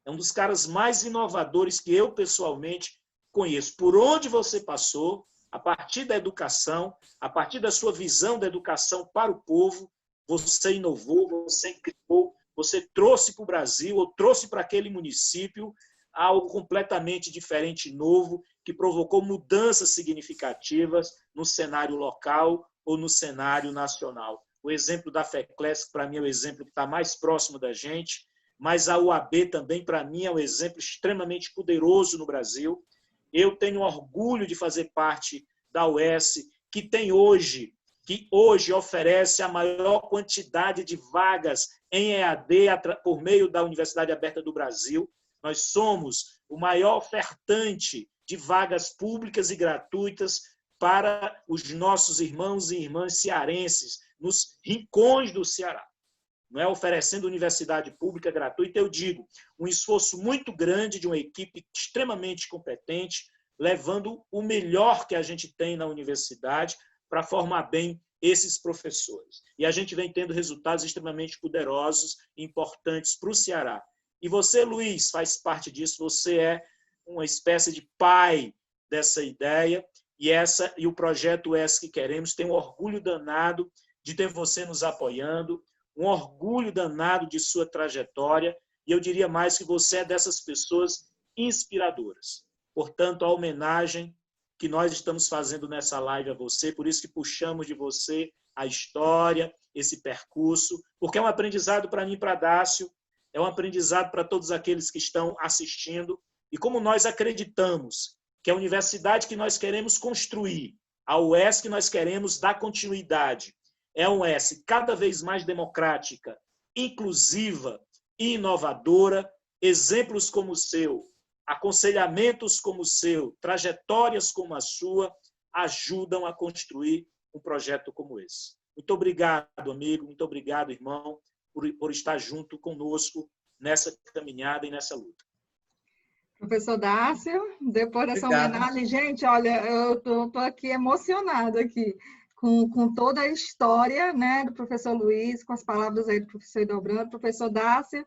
É um dos caras mais inovadores que eu, pessoalmente, conheço. Por onde você passou, a partir da educação, a partir da sua visão da educação para o povo, você inovou, você criou você trouxe para o Brasil ou trouxe para aquele município algo completamente diferente e novo, que provocou mudanças significativas no cenário local ou no cenário nacional. O exemplo da FECLESC, para mim, é o exemplo que está mais próximo da gente, mas a UAB também, para mim, é um exemplo extremamente poderoso no Brasil. Eu tenho orgulho de fazer parte da UES, que hoje oferece a maior quantidade de vagas em EAD por meio da Universidade Aberta do Brasil. Nós somos o maior ofertante de vagas públicas e gratuitas para os nossos irmãos e irmãs cearenses, nos rincões do Ceará. Não é? Oferecendo universidade pública gratuita, eu digo, um esforço muito grande de uma equipe extremamente competente, levando o melhor que a gente tem na universidade para formar bem esses professores. E a gente vem tendo resultados extremamente poderosos e importantes para o Ceará. E você, Luiz, faz parte disso, você é uma espécie de pai dessa ideia, e o projeto UES que Queremos tem um orgulho danado de ter você nos apoiando, um orgulho danado de sua trajetória, e eu diria mais que você é dessas pessoas inspiradoras. Portanto, a homenagem que nós estamos fazendo nessa live a você, por isso que puxamos de você a história, esse percurso, porque é um aprendizado para mim e para Dácio, é um aprendizado para todos aqueles que estão assistindo, e como nós acreditamos que a universidade que nós queremos construir, a UES que nós queremos dar continuidade, é uma UES cada vez mais democrática, inclusiva e inovadora, exemplos como o seu, aconselhamentos como o seu, trajetórias como a sua, ajudam a construir um projeto como esse. Muito obrigado, amigo, muito obrigado, irmão, por estar junto conosco nessa caminhada e nessa luta. Professor Dácio, depois dessa homenagem, gente, olha, eu estou aqui emocionada aqui com toda a história, né, do professor Luiz, com as palavras aí do professor Hildebrando. Professor Dácio,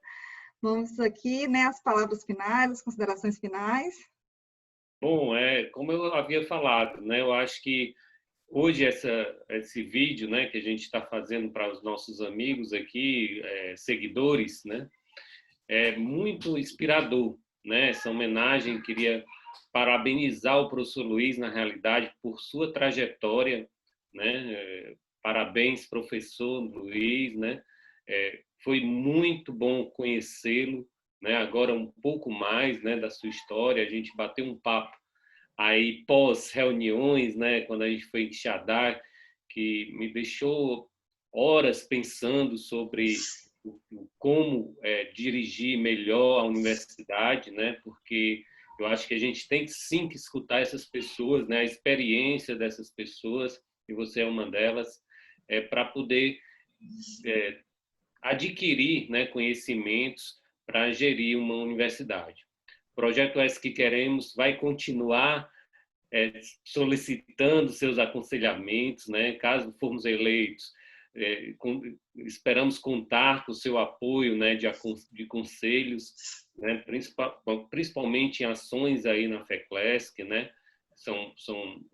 vamos aqui, né, as palavras finais, as considerações finais. Bom, como eu havia falado, né, eu acho que hoje esse vídeo, né, que a gente está fazendo para os nossos amigos aqui, seguidores, né, é muito inspirador, né? Essa homenagem, queria parabenizar o professor Luiz, na realidade, por sua trajetória, né? Parabéns, professor Luiz, né? Foi muito bom conhecê-lo, né? Agora um pouco mais, né, da sua história, a gente bateu um papo aí pós-reuniões, né, quando a gente foi em Xadá, que me deixou horas pensando sobre como dirigir melhor a universidade, né? Porque eu acho que a gente tem sim que escutar essas pessoas, né? A experiência dessas pessoas, e você é uma delas, para poder adquirir, né, conhecimentos para gerir uma universidade. O projeto UES que Queremos vai continuar solicitando seus aconselhamentos, né? Caso formos eleitos, esperamos contar com o seu apoio, né, de conselhos, né, principalmente em ações aí na FECLESC, né?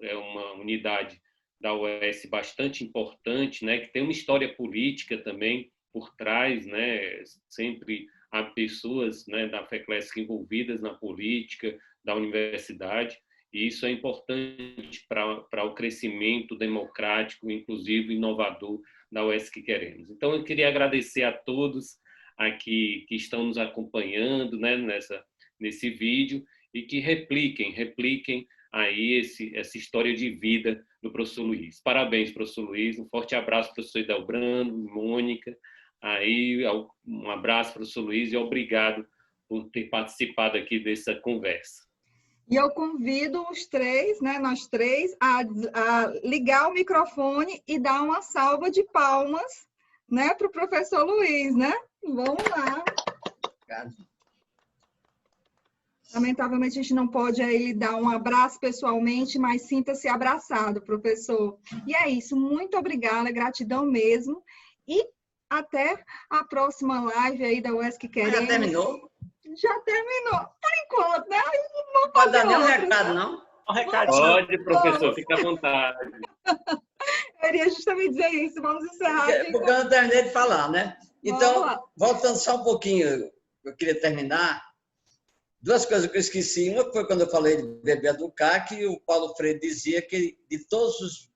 É uma unidade da UES bastante importante, né, que tem uma história política também por trás, né? Sempre há pessoas, né, da FECLESC envolvidas na política da universidade, e isso é importante para o crescimento democrático, inclusive inovador da UES que Queremos. Então, eu queria agradecer a todos aqui que estão nos acompanhando, né, nesse vídeo, e que repliquem aí essa história de vida do professor Luiz. Parabéns, professor Luiz. Um forte abraço, professor Hildebrando, Mônica. Aí, um abraço, professor Luiz, e obrigado por ter participado aqui dessa conversa. E eu convido os três, né, nós três, a ligar o microfone e dar uma salva de palmas, né, para o professor Luiz, né? Vamos lá. Obrigado. Lamentavelmente, a gente não pode aí dar um abraço pessoalmente, mas sinta-se abraçado, professor. E é isso, muito obrigada, gratidão mesmo. E até a próxima live aí da UES que Queremos. Já terminou? Já terminou, por enquanto, né? Não pode dar nenhum recado, não? Um recadinho. Pode, professor, fica à vontade. Eu iria justamente dizer isso, vamos encerrar. Porque eu não terminei de falar, né? Então, voltando só um pouquinho, eu queria terminar. Duas coisas que eu esqueci. Uma foi quando eu falei de Bebê Educar, que o Paulo Freire dizia que de todos os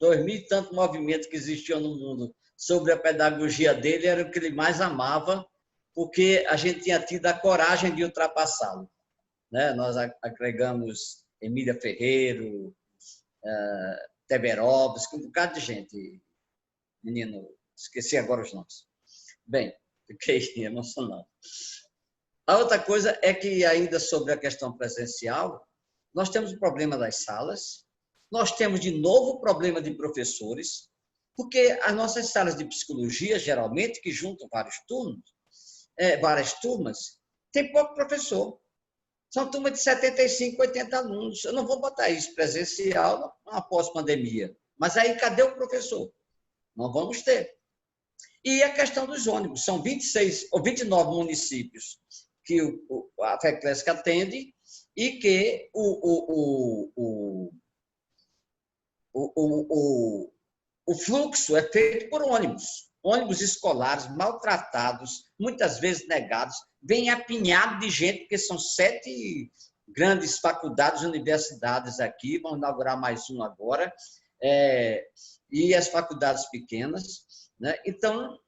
2.000 e tantos movimentos que existiam no mundo sobre a pedagogia dele, era o que ele mais amava, porque a gente tinha tido a coragem de ultrapassá-lo. Né? Nós agregamos Emília Ferreiro, Teberovski, um bocado de gente. Menino, esqueci agora os nomes. Bem, fiquei emocionado. A outra coisa é que, ainda sobre a questão presencial, nós temos o problema das salas, nós temos, de novo, o problema de professores, porque as nossas salas de psicologia, geralmente, que juntam várias turmas, tem pouco professor. São turmas de 75, 80 alunos. Eu não vou botar isso presencial após pandemia. Mas aí, cadê o professor? Não vamos ter. E a questão dos ônibus. São 26 ou 29 municípios que a FECLESC atende e que o fluxo é feito por ônibus. Ônibus escolares maltratados, muitas vezes negados, vem apinhado de gente, porque são 7 grandes faculdades e universidades aqui, vão inaugurar mais um agora, e as faculdades pequenas. Né? Então,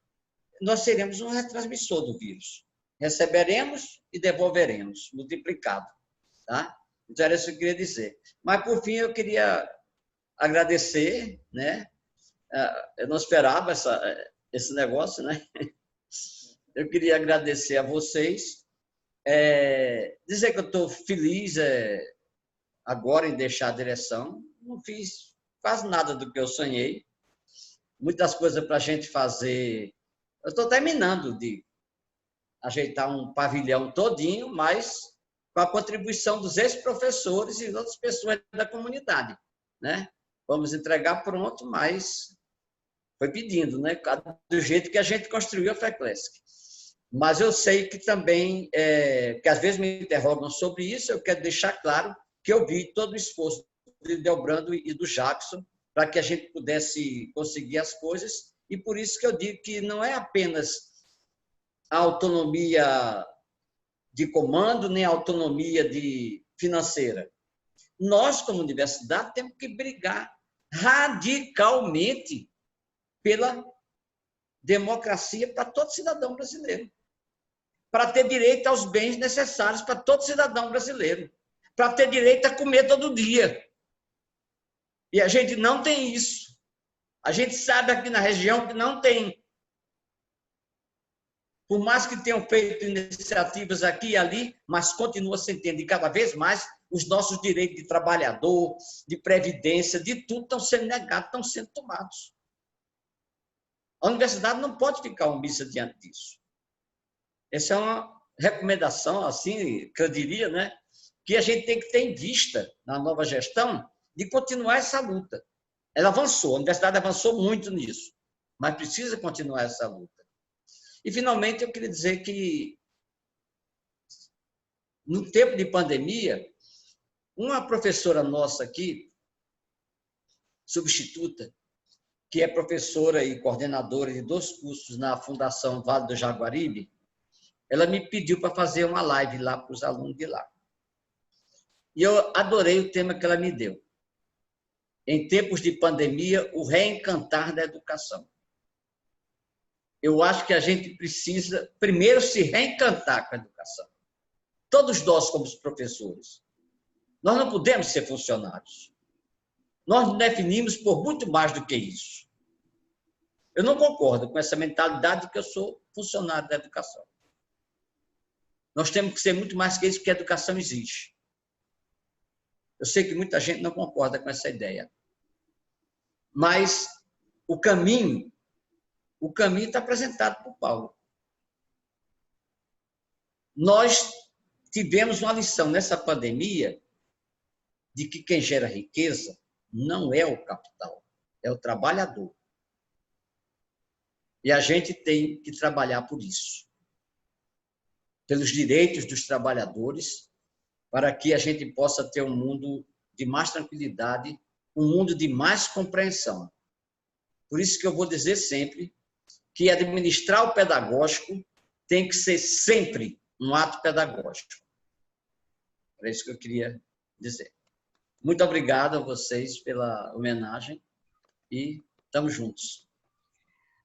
nós seremos um retransmissor do vírus. Receberemos e devolveremos, multiplicado. Tá? Então, era isso que eu queria dizer. Mas, por fim, eu queria agradecer, né? Eu não esperava esse negócio, né? Eu queria agradecer a vocês, dizer que eu estou feliz agora em deixar a direção. Não fiz quase nada do que eu sonhei. Muitas coisas para a gente fazer. Eu estou terminando de ajeitar um pavilhão todinho, mas com a contribuição dos ex-professores e outras pessoas da comunidade, né? Vamos entregar pronto, mas foi pedindo, né? Do jeito que a gente construiu a FECLESC. Mas eu sei que também, que às vezes me interrogam sobre isso, eu quero deixar claro que eu vi todo o esforço do Delbrando e do Jackson para que a gente pudesse conseguir as coisas, e por isso que eu digo que não é apenas a autonomia de comando, nem a autonomia financeira. Nós, como universidade, temos que brigar radicalmente pela democracia para todo cidadão brasileiro, para ter direito aos bens necessários para todo cidadão brasileiro, para ter direito a comer todo dia. E a gente não tem isso. A gente sabe aqui na região que não tem. Por mais que tenham feito iniciativas aqui e ali, mas continua sem ter. E cada vez mais os nossos direitos de trabalhador, de previdência, de tudo estão sendo negados, estão sendo tomados. A universidade não pode ficar omissa diante disso. Essa é uma recomendação, assim, que eu diria, né? Que a gente tem que ter em vista na nova gestão de continuar essa luta. Ela avançou, a universidade avançou muito nisso, mas precisa continuar essa luta. E, finalmente, eu queria dizer que, no tempo de pandemia, uma professora nossa aqui, substituta, que é professora e coordenadora de 2 cursos na Fundação Vale do Jaguaribe, ela me pediu para fazer uma live lá para os alunos de lá. E eu adorei o tema que ela me deu. Em tempos de pandemia, o reencantar da educação. Eu acho que a gente precisa, primeiro, se reencantar com a educação. Todos nós, como professores. Nós não podemos ser funcionários. Nós nos definimos por muito mais do que isso. Eu não concordo com essa mentalidade de que eu sou funcionário da educação. Nós temos que ser muito mais que isso, porque a educação exige. Eu sei que muita gente não concorda com essa ideia. Mas o caminho está apresentado por Paulo. Nós tivemos uma lição nessa pandemia de que quem gera riqueza não é o capital, é o trabalhador. E a gente tem que trabalhar por isso. Pelos direitos dos trabalhadores, para que a gente possa ter um mundo de mais tranquilidade, um mundo de mais compreensão. Por isso que eu vou dizer sempre que administrar o pedagógico tem que ser sempre um ato pedagógico. É isso que eu queria dizer. Muito obrigado a vocês pela homenagem e estamos juntos.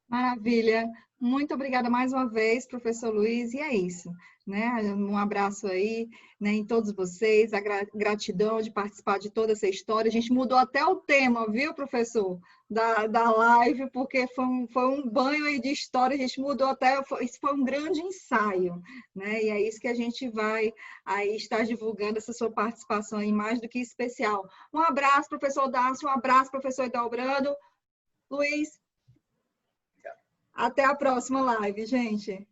Maravilha. Muito obrigada mais uma vez, professor Luiz. E é isso, né? Um abraço aí, né, em todos vocês, a gratidão de participar de toda essa história. A gente mudou até o tema, viu, professor, da live, porque foi um banho aí de história, a gente mudou até, isso foi um grande ensaio, né? E é isso que a gente vai aí estar divulgando, essa sua participação aí, mais do que especial. Um abraço, professor Dácio, um abraço, professor Idalbrando. Luiz, até a próxima live, gente.